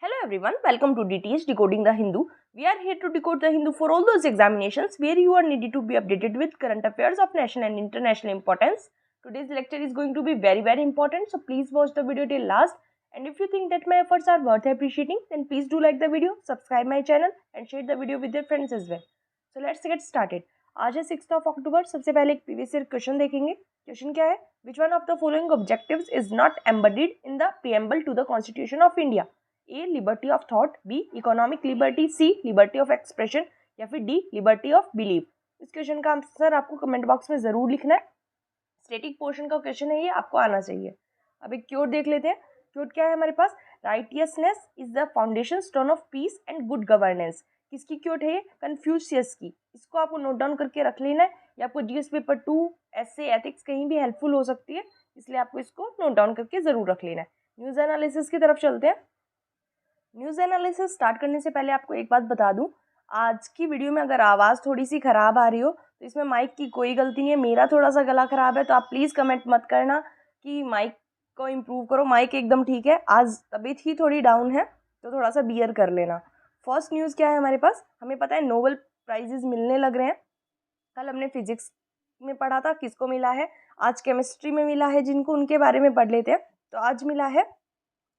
Hello everyone, welcome to DTH Decoding the Hindu. We are here to decode the Hindu for all those examinations where you are needed to be updated with current affairs of national and international importance. Today's lecture is going to be very important, so please watch the video till last. And if you think that my efforts are worth appreciating, then please do like the video, subscribe my channel and share the video with your friends as well. So let's get started. आज है 6 अक्टूबर. सबसे पहले एक previous year question देखेंगे. Question क्या है? Which one of the following objectives is not embedded in the preamble to the constitution of India? A liberty of thought, B economic liberty, C liberty of expression या फिर D liberty of belief. इस question का answer आपको comment box में जरूर लिखना है. Static portion का क्वेश्चन है, ये आपको आना चाहिए. अब एक क्योट देख लेते हैं. क्योट क्या है हमारे पास? Righteousness is the foundation stone of peace and good governance. किसकी क्योट है ये? कन्फ्यूशियस की. इसको आपको नोट डाउन करके रख लेना है. ये आपको जीएस पेपर 2, एसए, एथिक्स कहीं भी हेल्पफुल हो सकती है, इसलिए आपको इसको नोट डाउन करके जरूर रख लेना है. न्यूज एनालिसिस की तरफ चलते हैं. न्यूज़ एनालिसिस स्टार्ट करने से पहले आपको एक बात बता दूं, आज की वीडियो में अगर आवाज़ थोड़ी सी ख़राब आ रही हो तो इसमें माइक की कोई गलती नहीं है. मेरा थोड़ा सा गला ख़राब है, तो आप प्लीज़ कमेंट मत करना कि माइक को इम्प्रूव करो. माइक एकदम ठीक है. आज तबीयत ही थोड़ी डाउन है, तो थोड़ा सा बियर कर लेना. फर्स्ट न्यूज़ क्या है हमारे पास? हमें पता है नोबेल प्राइजेज मिलने लग रहे हैं. कल हमने फिजिक्स में पढ़ा था, किसको मिला है? आज केमिस्ट्री में मिला है. जिनको उनके बारे में पढ़ लेते हैं. तो आज मिला है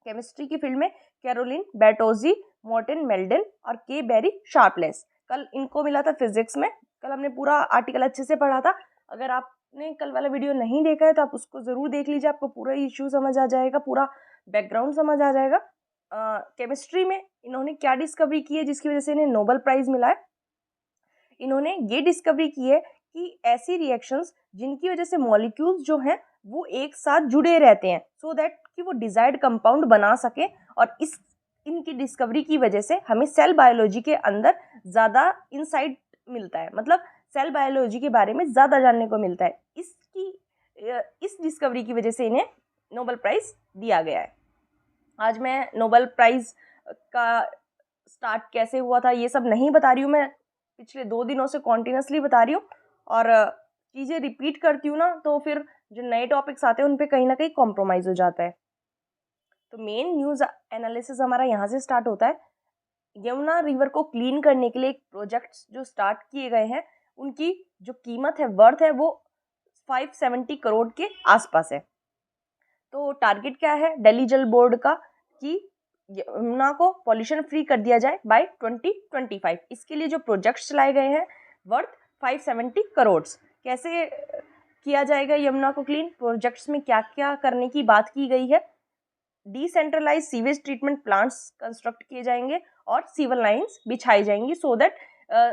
केमिस्ट्री की फील्ड में कैरोलिन बैटोजी, मॉर्टिन मेल्डन और के बेरी शार्पलेस. कल इनको मिला था फिजिक्स में. कल हमने पूरा आर्टिकल अच्छे से पढ़ा था. अगर आपने कल वाला वीडियो नहीं देखा है तो आप उसको ज़रूर देख लीजिए. आपको पूरा इश्यू समझ आ जाएगा, पूरा बैकग्राउंड समझ आ जाएगा. केमिस्ट्री में इन्होंने क्या डिस्कवरी की है जिसकी वजह से इन्हें नोबेल प्राइज़ मिला है? इन्होंने ये डिस्कवरी की है कि ऐसी रिएक्शंस जिनकी वजह से मॉलिक्यूल्स जो हैं वो एक साथ जुड़े रहते हैं, सो दैट कि वो डिजायर्ड कंपाउंड बना सके. और इनकी डिस्कवरी की वजह से हमें सेल बायोलॉजी के अंदर ज़्यादा इंसाइट मिलता है. मतलब सेल बायोलॉजी के बारे में ज़्यादा जानने को मिलता है. इस डिस्कवरी की वजह से इन्हें नोबेल प्राइज़ दिया गया है. आज मैं नोबेल प्राइज़ का स्टार्ट कैसे हुआ था ये सब नहीं बता रही हूँ. मैं पिछले 2 दिनों से कॉन्टिन्यूसली बता रही हूँ, और चीज़ें रिपीट करती हूँ ना, तो फिर जो नए टॉपिक्स आते हैं उन पे कहीं ना कहीं कॉम्प्रोमाइज़ हो जाता है. तो मेन न्यूज़ एनालिसिस हमारा यहाँ से स्टार्ट होता है. यमुना रिवर को क्लीन करने के लिए एक प्रोजेक्ट्स जो स्टार्ट किए गए हैं, उनकी जो कीमत है, वर्थ है, वो 570 करोड़ के आसपास है. तो टारगेट क्या है दिल्ली जल बोर्ड का कि यमुना को पॉल्यूशन फ्री कर दिया जाए बाय 2025. इसके लिए जो प्रोजेक्ट्स चलाए गए हैं वर्थ 570 करोड़. कैसे किया जाएगा यमुना को क्लीन? प्रोजेक्ट्स में क्या क्या करने की बात की गई है? Decentralise sewage treatment plants construct किए जाएंगे और सीवर लाइंस बिछाई जाएंगी, सो दैट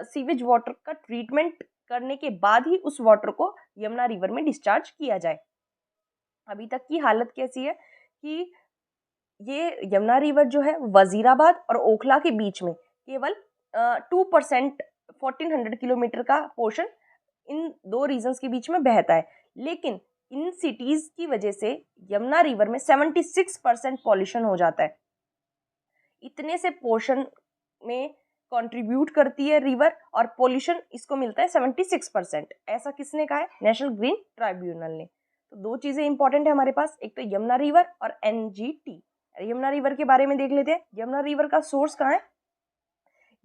सीवेज वाटर का ट्रीटमेंट करने के बाद ही उस वाटर को यमुना रिवर में डिस्चार्ज किया जाए. अभी तक की हालत कैसी है कि ये यमुना रिवर जो है वजीराबाद और ओखला के बीच में केवल 2% 1400 किलोमीटर का पोर्शन इन 2 रीजन्स के बीच में बहता है. लेकिन इन सिटीज़ की वजह से यमुना रिवर में 76% पॉल्यूशन हो जाता है. इतने से पोर्शन में कंट्रीब्यूट करती है रिवर, और पॉल्यूशन इसको मिलता है 76%. ऐसा किसने कहा है? नेशनल ग्रीन ट्राइब्यूनल ने. तो 2 चीज़ें इंपॉर्टेंट है हमारे पास, एक तो यमुना रिवर और एनजीटी. यमुना रिवर के बारे में देख लेते हैं. यमुना रिवर का सोर्स कहाँ है?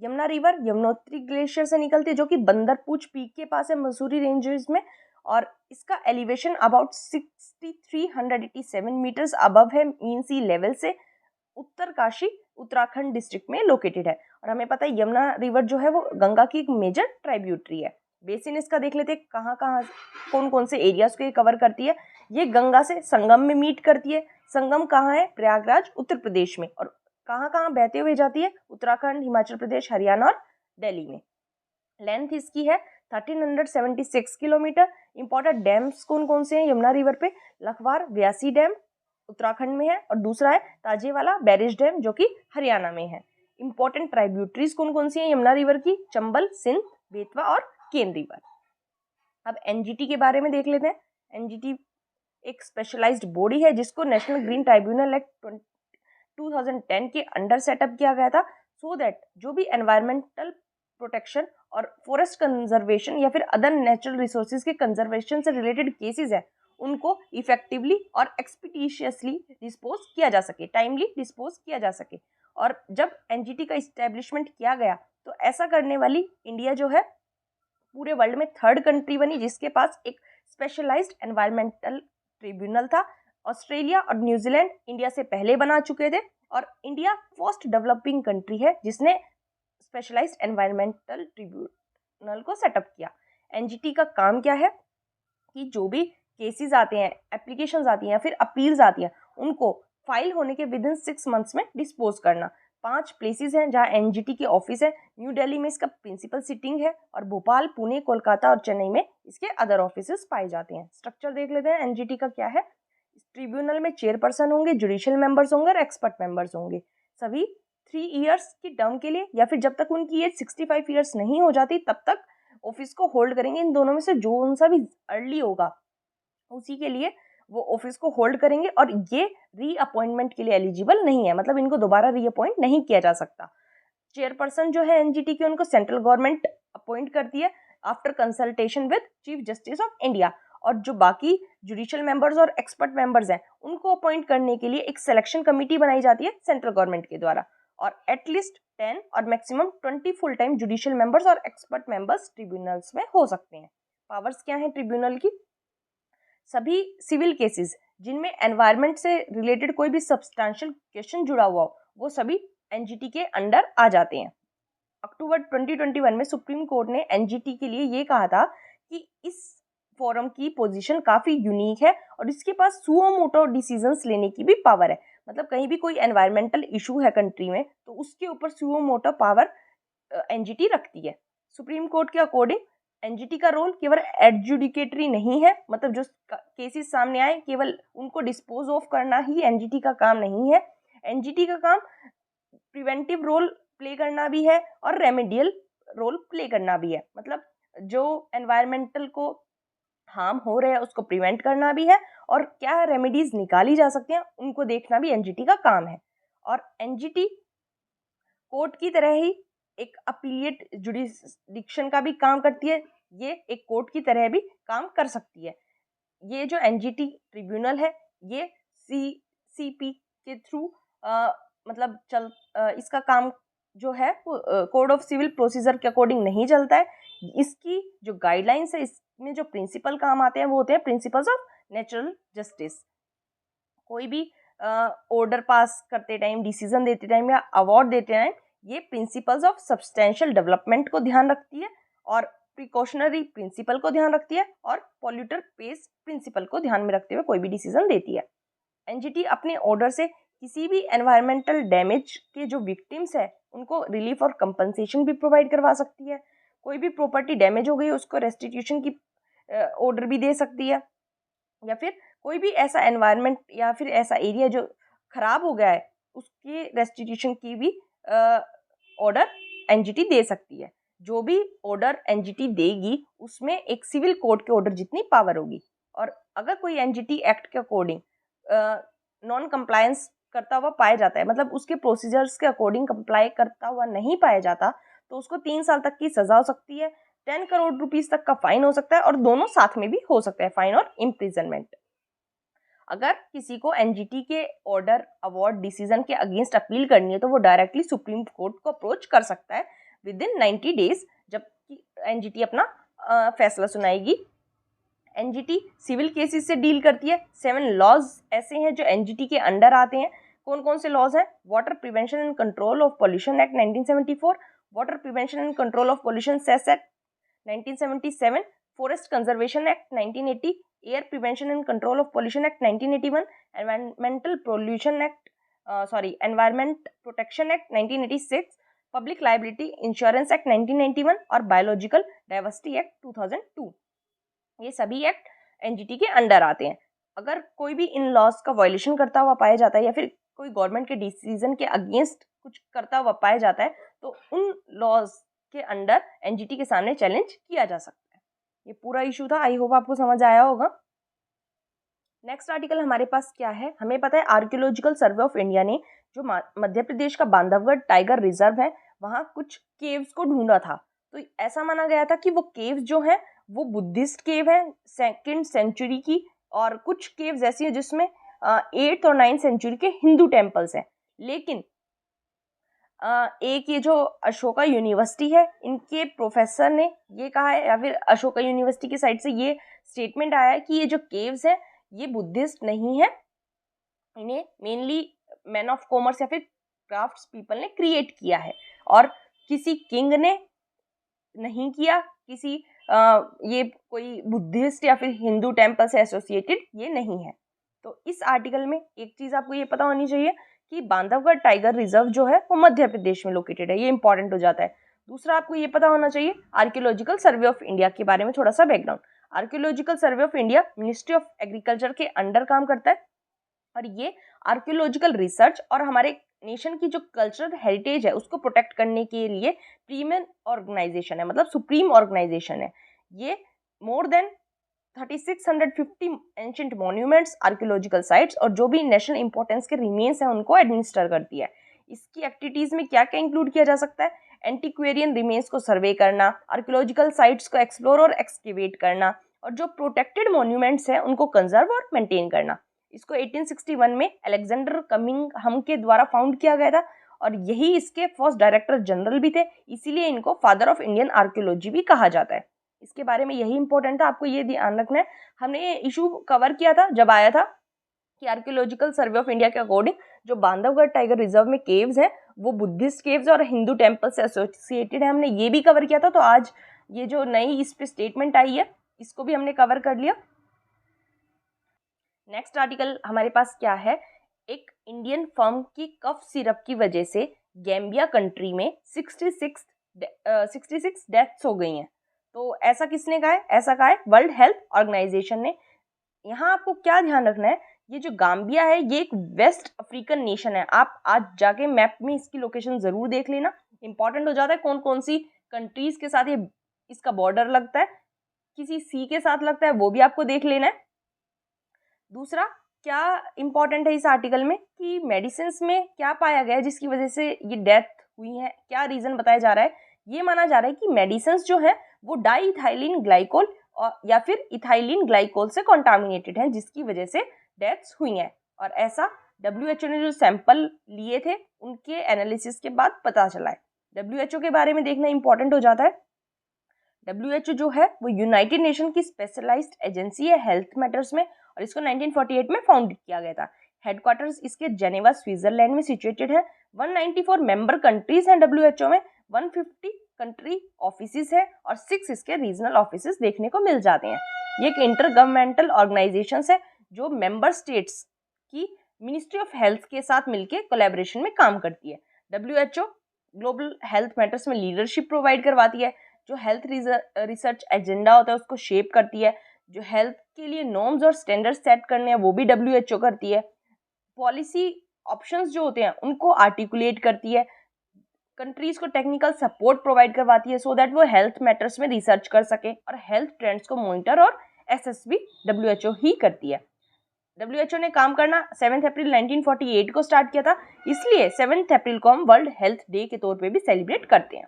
यमुना रिवर यमुनोत्री ग्लेशियर से निकलती है, जो कि बंदरपूछ पीक के पास है मसूरी रेंजेस में, और इसका एलिवेशन अबाउट 6387 मीटर्स अबव है मीन सी लेवल से. उत्तरकाशी उत्तराखंड डिस्ट्रिक्ट में लोकेटेड है. और हमें पता है यमुना रिवर जो है वो गंगा की एक मेजर ट्राइब्यूटरी है. बेसिन इसका देख लेते हैं, कहाँ कहाँ कौन कौन से एरियाज को ये कवर करती है. ये गंगा से संगम में मीट करती है. संगम कहाँ है? प्रयागराज उत्तर प्रदेश में. और कहाँ कहाँ बहते हुए जाती है? उत्तराखंड, हिमाचल प्रदेश, हरियाणा और दिल्ली में. लेंथ इसकी है 1376 किलोमीटर. इंपॉर्टेंट डैम्स कौन कौन से हैं यमुना रिवर पे? लखवार व्यासी डैम उत्तराखंड में है, और दूसरा है ताजेवाला बैरेज डैम जो कि हरियाणा में है. इंपॉर्टेंट ट्राइब्यूटरीज कौन कौन सी हैं यमुना रिवर की? चंबल, सिंध, बेतवा और केन रिवर. अब एनजीटी के बारे में देख लेते हैं. एनजीटी एक स्पेशलाइज्ड बॉडी है जिसको नेशनल ग्रीन ट्राइब्यूनल एक्ट 2010 के अंडर सेटअप किया गया था, सो दैट जो भी एनवायरमेंटल प्रोटेक्शन और फॉरेस्ट कंजर्वेशन या फिर अदर नेचुरल रिसोर्सेज के कंजर्वेशन से रिलेटेड केसेस है उनको इफेक्टिवली और एक्सपीडिशियसली डिस्पोज किया जा सके, टाइमली डिस्पोज किया जा सके. और जब एनजीटी का इस्टेब्लिशमेंट किया गया तो ऐसा करने वाली इंडिया जो है पूरे वर्ल्ड में थर्ड कंट्री बनी जिसके पास एक स्पेशलाइज्ड एनवायरमेंटल ट्रिब्यूनल था। ऑस्ट्रेलिया और न्यूजीलैंड इंडिया से पहले बना चुके थे और इंडिया फर्स्ट डेवलपिंग कंट्री है जिसने स्पेशलाइज्ड एनवायरमेंटल ट्रिब्यूनल को सेटअप किया। एनजीटी का काम क्या है कि जो भी केसेस आते हैं, एप्लीकेशंस आती हैं या फिर अपील्स आती हैं, उनको फाइल होने के विद इन 6 मंथ्स में डिस्पोज करना। 5 प्लेसेस हैं जहां एनजीटी के ऑफिस है। न्यू दिल्ली में इसका प्रिंसिपल सिटिंग है और भोपाल, पुणे, कोलकाता और चेन्नई में इसके अदर ऑफिसेस पाए जाते हैं। स्ट्रक्चर देख लेते हैं एनजीटी का क्या है। ट्रिब्यूनल में चेयरपर्सन होंगे, जुडिशियल मेंबर्स होंगे और एक्सपर्ट मेंबर्स होंगे। सभी 3 इयर्स की टर्म के लिए या फिर जब तक उनकी एज 65 इयर्स नहीं हो जाती तब तक ऑफिस को होल्ड करेंगे। इन दोनों में से जो उनसा भी अर्ली होगा उसी के लिए वो ऑफिस को होल्ड करेंगे और ये रीअपॉइंटमेंट के लिए एलिजिबल नहीं है, मतलब इनको दोबारा रीअपॉइंट नहीं किया जा सकता। चेयरपर्सन जो है एनजीटी की उनको सेंट्रल गवर्नमेंट अपॉइंट करती है after consultation with chief justice of India. और जो बाकी जुडिशियल मेंबर्स और एक्सपर्ट मेंबर्स हैं उनको अपॉइंट करने के लिए एक सिलेक्शन कमेटी बनाई जाती है सेंट्रल गवर्नमेंट के द्वारा। और एटलीस्ट 10 और maximum 20 full time judicial members और एक्सपर्ट मेंबर्स ट्रिब्यूनल्स में हो सकते हैं। पावर्स क्या है ट्रिब्यूनल की? सभी सिविल केसेस जिनमें एनवायरनमेंट से रिलेटेड कोई भी सब्सटेंशियल क्वेश्चन जुड़ा हुआ हो वो सभी एनजीटी के अंडर आ जाते हैं। अक्टूबर 2021 में सुप्रीम कोर्ट ने एनजीटी के लिए ये कहा था कि इस फोरम की पोजीशन काफ़ी यूनिक है और इसके पास सुओ मोटो डिसीजंस लेने की भी पावर है। मतलब कहीं भी कोई एनवायरमेंटल इशू है कंट्री में तो उसके ऊपर सुओ मोटो पावर एनजीटी रखती है। सुप्रीम कोर्ट के अकॉर्डिंग एनजीटी का रोल केवल एडजुडिकेटरी नहीं है, मतलब जो केसेस सामने आए केवल उनको डिस्पोज ऑफ करना ही एनजीटी का काम नहीं है। एनजीटी का काम प्रिवेंटिव रोल प्ले करना भी है और रेमेडियल रोल प्ले करना भी है। मतलब जो एनवायरमेंटल को हार्म हो रहे हैं उसको प्रिवेंट करना भी है और क्या रेमेडीज निकाली जा सकती हैं उनको देखना भी एनजीटी का काम है। और एनजीटी कोर्ट की तरह ही एक अपीलिएट जुडिक्शन का भी काम करती है। ये एक कोर्ट की तरह भी काम कर सकती है। ये जो एनजीटी ट्रिब्यूनल है ये सीपी के थ्रू मतलब इसका काम जो है वो कोड ऑफ सिविल प्रोसीजर के अकॉर्डिंग नहीं चलता है। इसकी जो गाइडलाइंस है इसमें जो प्रिंसिपल काम आते हैं वो होते हैं प्रिंसिपल्स ऑफ नेचुरल जस्टिस। कोई भी ऑर्डर पास करते टाइम, डिसीजन देते टाइम या अवार्ड देते टाइम ये प्रिंसिपल्स ऑफ सब्सटेंशियल डेवलपमेंट को ध्यान रखती है और प्रिकॉशनरी प्रिंसिपल को ध्यान रखती है और पॉल्यूटर पेस प्रिंसिपल को ध्यान में रखते हुए कोई भी डिसीजन देती है। एनजीटी अपने ऑर्डर से किसी भी एनवायरमेंटल डैमेज के जो विक्टिम्स है उनको रिलीफ और कंपनसेशन भी प्रोवाइड करवा सकती है। कोई भी प्रॉपर्टी डैमेज हो गई उसको रेस्टिट्यूशन की ऑर्डर भी दे सकती है, या फिर कोई भी ऐसा एनवायरनमेंट या फिर ऐसा एरिया जो खराब हो गया है उसके रेस्टिट्यूशन की भी ऑर्डर एनजीटी दे सकती है। जो भी ऑर्डर एनजीटी देगी उसमें एक सिविल कोर्ट के ऑर्डर जितनी पावर होगी। और अगर कोई एनजीटी एक्ट के अकॉर्डिंग नॉन कंप्लायंस करता हुआ पाया जाता है, मतलब उसके प्रोसीजर्स के अकॉर्डिंग कंप्लाई करता हुआ नहीं पाया जाता, तो उसको 3 साल तक की सजा हो सकती है, 10 करोड़ रुपीस तक का फाइन हो सकता है और दोनों साथ में भी हो सकता है, फाइन और इम्प्रिजनमेंट। अगर किसी को एनजीटी के ऑर्डर, अवार्ड, डिसीजन के अगेंस्ट अपील करनी है तो वो डायरेक्टली सुप्रीम कोर्ट को अप्रोच कर सकता है विद इन 90 डेज, जबकि एनजीटी अपना फैसला सुनाएगी। एनजीटी सिविल केसेस से डील करती है। 7 लॉज ऐसे हैं जो एनजीटी के अंडर आते हैं। कौन कौन से लॉज हैं? Water prevention and control of pollution act 1974, water prevention and control of pollution cess act 1977, forest conservation act 1980, air prevention and control of pollution act 1981, environment protection act 1986, public liability insurance act 1991 और biological diversity act 2002। ये सभी act NGT के under आते हैं। अगर कोई भी in laws का वायलेशन करता हुआ पाया जाता है या फिर कोई गवर्नमेंट के डिसीजन के अगेंस्ट कुछ करता हुआ पाया जाता है तो उन लॉज के अंडर एनजीटी के सामने चैलेंज किया जा सकता है। ये पूरा इशू था, आई होप आपको समझ आया होगा। नेक्स्ट आर्टिकल हमारे पास क्या है? हमें पता है आर्कियोलॉजिकल सर्वे ऑफ इंडिया ने जो मध्य प्रदेश का बांधवगढ़ टाइगर रिजर्व है वहाँ कुछ केव्स को ढूंढा था। तो ऐसा माना गया था कि वो केव्स जो है वो बुद्धिस्ट केव है 2nd सेंचुरी की, और कुछ केव्स ऐसी है जिसमें 8th और 9th सेंचुरी के हिंदू टेम्पल्स हैं। लेकिन एक ये जो अशोका यूनिवर्सिटी है, इनके प्रोफेसर ने ये कहा है, या फिर अशोका यूनिवर्सिटी की साइड से ये स्टेटमेंट आया है कि ये जो केव्स हैं ये बुद्धिस्ट नहीं है, इन्हें मेनली मैन ऑफ कॉमर्स या फिर क्राफ्ट्स पीपल ने क्रिएट किया है, और किसी किंग ने नहीं किया, किसी ये कोई बुद्धिस्ट या फिर हिंदू टेम्पल से एसोसिएटेड ये नहीं है। तो इस आर्टिकल में एक चीज़ आपको ये पता होनी चाहिए कि बांधवगढ़ टाइगर रिजर्व जो है वो मध्य प्रदेश में लोकेटेड है, ये इंपॉर्टेंट हो जाता है। दूसरा आपको ये पता होना चाहिए आर्कियोलॉजिकल सर्वे ऑफ इंडिया के बारे में थोड़ा सा background. Archaeological survey of India ministry of agriculture के अंडर काम करता है, और ये आर्कियोलॉजिकल रिसर्च और हमारे नेशन की जो कल्चरल हेरिटेज है उसको प्रोटेक्ट करने के लिए प्रीमियम ऑर्गेनाइजेशन है, मतलब सुप्रीम ऑर्गेनाइजेशन है। ये more than 3650 ancient monuments, archaeological sites और जो भी नेशनल इंपॉर्टेंस के रिमेन्स हैं उनको एडमिनिस्टर करती है। इसकी एक्टिविटीज में क्या क्या इंक्लूड किया जा सकता है? एंटिक्वेरियन रिमेन्स को सर्वे करना, आर्कियोलॉजिकल साइट्स को एक्सप्लोर और एक्सकेवेट करना, और जो प्रोटेक्टेड मॉन्यूमेंट्स हैं उनको कंजर्व और मेंटेन करना। इसको 1861 में अलेक्जेंडर कमिंघम के द्वारा फाउंड किया गया था, और यही इसके फर्स्ट डायरेक्टर जनरल भी थे, इसीलिए इनको फादर ऑफ इंडियन आर्कियोलॉजी भी कहा जाता है। इसके बारे में यही इंपॉर्टेंट था, आपको ये ध्यान रखना है। हमने ये इशू कवर किया था जब आया था कि आर्कियोलॉजिकल सर्वे ऑफ इंडिया के अकॉर्डिंग जो बांधवगढ़ टाइगर रिजर्व में केव्स हैं वो बुद्धिस्ट केव्स और हिंदू टेम्पल से एसोसिएटेड है, हमने ये भी कवर किया था। तो आज ये जो नई इस पे स्टेटमेंट आई है इसको भी हमने कवर कर लिया। नेक्स्ट आर्टिकल हमारे पास क्या है? एक इंडियन फर्म की कफ सिरप की वजह से गैम्बिया कंट्री में 66 डेथ्स हो गई हैं। तो ऐसा किसने कहा है? ऐसा कहा है वर्ल्ड हेल्थ ऑर्गेनाइजेशन ने। यहाँ आपको क्या ध्यान रखना है, ये जो गाम्बिया है ये एक वेस्ट अफ्रीकन नेशन है। आप आज जाके मैप में इसकी लोकेशन जरूर देख लेना, इंपॉर्टेंट हो जाता है कौन कौन सी कंट्रीज के साथ ये इसका बॉर्डर लगता है, किसी सी के साथ लगता है वो भी आपको देख लेना है। दूसरा क्या इंपॉर्टेंट है इस आर्टिकल में कि मेडिसिन में क्या पाया गया है जिसकी वजह से ये डेथ हुई है, क्या रीजन बताया जा रहा है? ये माना जा रहा है कि मेडिसिन जो है वो डाई इथाइलिन ग्लाइकोल या फिर इथाइलिन ग्लाइकोल से कॉन्टामिनेटेड है, जिसकी वजह से डेथ्स हुई हैं। और ऐसा WHO ने जो सैंपल लिए थे उनके एनालिसिस के बाद पता चला है। WHO के बारे में देखना इंपॉर्टेंट हो जाता है। WHO जो है वो यूनाइटेड नेशन की स्पेशलाइज्ड एजेंसी है हेल्थ मैटर्स में, और इसको 1948 में फाउंड किया गया था। हेडक्वार्टर्स इसके जेनेवा स्विट्जरलैंड में सिचुएटेड है। 194 मेंबर कंट्रीज हैं WHO में, 150 कंट्री ऑफिसेज है और 6 इसके रीजनल ऑफिसेज देखने को मिल जाते हैं। ये एक इंटर गवर्नमेंटल ऑर्गेनाइजेशन है जो मेंबर स्टेट्स की मिनिस्ट्री ऑफ हेल्थ के साथ मिलकर कोलैबोरेशन में काम करती है। WHO ग्लोबल हेल्थ मैटर्स में लीडरशिप प्रोवाइड करवाती है, जो हेल्थ रिसर्च एजेंडा होता है उसको शेप करती है, जो हेल्थ के लिए नॉर्म्स और स्टैंडर्ड्स सेट करने हैं वो भी WHO करती है, पॉलिसी ऑप्शंस जो होते हैं उनको आर्टिकुलेट करती है, कंट्रीज को टेक्निकल सपोर्ट प्रोवाइड करवाती है सो दैट वो हेल्थ मैटर्स में रिसर्च कर सके, और हेल्थ ट्रेंड्स को मॉनिटर और एसेस भी WHO ही करती है। WHO ने काम करना 7 अप्रैल 1948 को स्टार्ट किया था, इसलिए 7 अप्रैल को हम वर्ल्ड हेल्थ डे के तौर पे भी सेलिब्रेट करते हैं।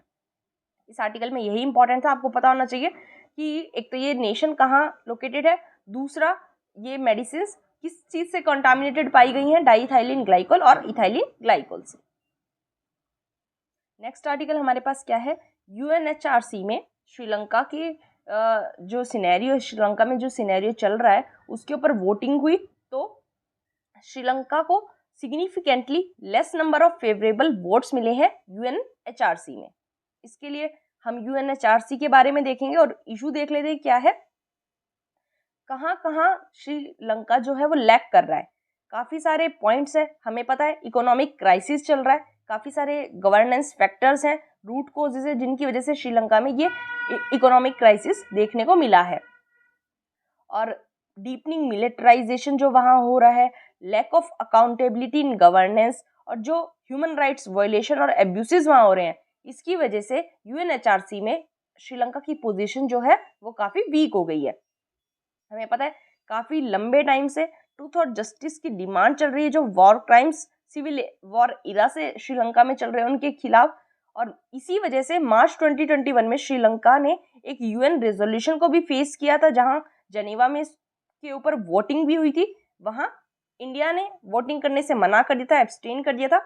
इस आर्टिकल में यही इंपॉर्टेंट था, आपको पता होना चाहिए कि एक तो ये नेशन कहाँ लोकेटेड है, दूसरा ये मेडिसिन किस चीज से कंटामिनेटेड पाई गई हैं, डाइइथाइलिन ग्लाइकोल और इथाइलिन ग्लाइकोल से। नेक्स्ट आर्टिकल हमारे पास क्या है? UNHRC में श्रीलंका के जो सिनेरियो, श्रीलंका में जो सिनेरियो चल रहा है उसके ऊपर वोटिंग हुई, तो श्रीलंका को significantly less number of favourable votes मिले हैं UNHRC में। इसके लिए हम UNHRC के बारे में देखेंगे और इशू देख लेते हैं क्या है, कहाँ कहाँ श्रीलंका जो है वो लैग कर रहा है। काफ़ी सारे पॉइंट्स हैं, हमें पता है इकोनॉमिक क्राइसिस चल रहा है, काफ़ी सारे गवर्नेंस फैक्टर्स हैं, रूट कोजेज है जिनकी वजह से श्रीलंका में ये इकोनॉमिक क्राइसिस देखने को मिला है, और डीपनिंग मिलिटराइजेशन जो वहाँ हो रहा है, lack of accountability in governance, और जो ह्यूमन राइट्स वायलेशन और एब्यूसेस वहाँ हो रहे हैं, इसकी वजह से UNHRC में श्रीलंका की पोजीशन जो है वो काफ़ी वीक हो गई है। हमें पता है काफ़ी लंबे टाइम से ट्रूथ और जस्टिस की डिमांड चल रही है, जो वॉर क्राइम्स सिविल वॉर इरा से श्रीलंका में चल रहे हैं उनके खिलाफ, और इसी वजह से मार्च 2021 में श्रीलंका ने एक UN रेजोल्यूशन को भी फेस किया था, जहां जेनेवा में के ऊपर वोटिंग भी हुई थी। वहां इंडिया ने वोटिंग करने से मना कर दिया था, एब्सटेन कर दिया था,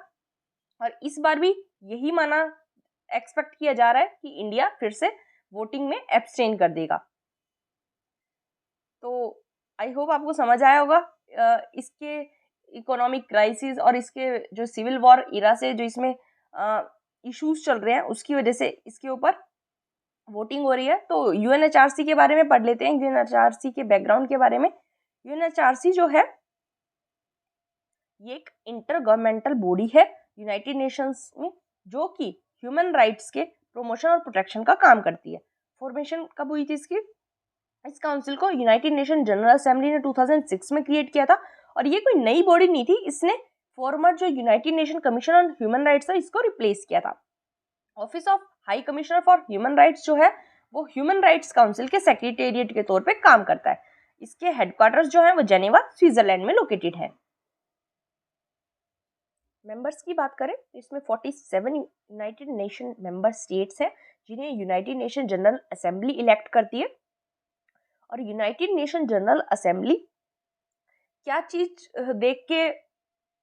और इस बार भी यही माना एक्सपेक्ट किया जा रहा है कि इंडिया फिर से वोटिंग में एब्सटेन कर देगा। तो आई होप आपको समझ आया होगा इसके इकोनॉमिक क्राइसिस और इसके जो सिविल वॉर इरा से जो इसमें इश्यूज चल रहे हैं उसकी वजह से इसके ऊपर वोटिंग हो रही है। तो यूएनएचआरसी के बारे में पढ़ लेते हैं, यूएनएचआरसी के बैकग्राउंड के बारे में। यूएनएचआरसी जो है ये एक इंटर गवर्नमेंटल बॉडी है यूनाइटेड नेशंस में, जो कि ह्यूमन राइट्स के प्रमोशन और प्रोटेक्शन का काम करती है। फॉर्मेशन कब हुई थी इसकी? इस काउंसिल को यूनाइटेड नेशन जनरल असेंबली ने 2006 में क्रिएट किया था और ये कोई नई बॉडी नहीं थी, इसने फॉर्मर जो United nation commission on human rights था इसको रिप्लेस किया था। Office of high commissioner for human rights जो है वो ह्यूमन राइट्स काउंसिल के सेक्रेटेरिएट के तौर पे काम करता है। इसके हेडक्वार्टर्स जो है वो जेनेवा स्विट्जरलैंड में लोकेटेड है। मेंबर्स की बात करें तो इसमें 47 यूनाइटेड नेशन मेंबर स्टेट्स हैं जिन्हें United nation general assembly elect करती है। और यूनाइटेड नेशन जनरल असेंबली क्या चीज देख के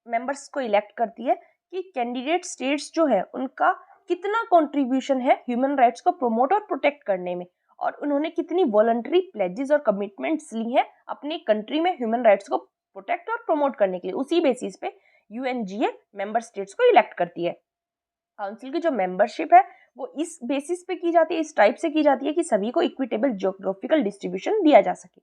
मेंबर्स को इलेक्ट करती है कि कैंडिडेट स्टेट्स जो है उनका कितना कंट्रीब्यूशन है ह्यूमन राइट्स को प्रमोट और प्रोटेक्ट करने में, और उन्होंने कितनी वॉलंटरी प्लेजेस और कमिटमेंट्स ली हैं अपनी कंट्री में ह्यूमन राइट्स को प्रोटेक्ट और प्रमोट करने के लिए। उसी बेसिस पे यूएनजीए मेंबर स्टेट्स को इलेक्ट करती है। काउंसिल की जो मेंबरशिप है वो इस बेसिस पे की जाती है, इस टाइप से की जाती है कि सभी को इक्विटेबल ज्योग्राफिकल डिस्ट्रीब्यूशन दिया जा सके।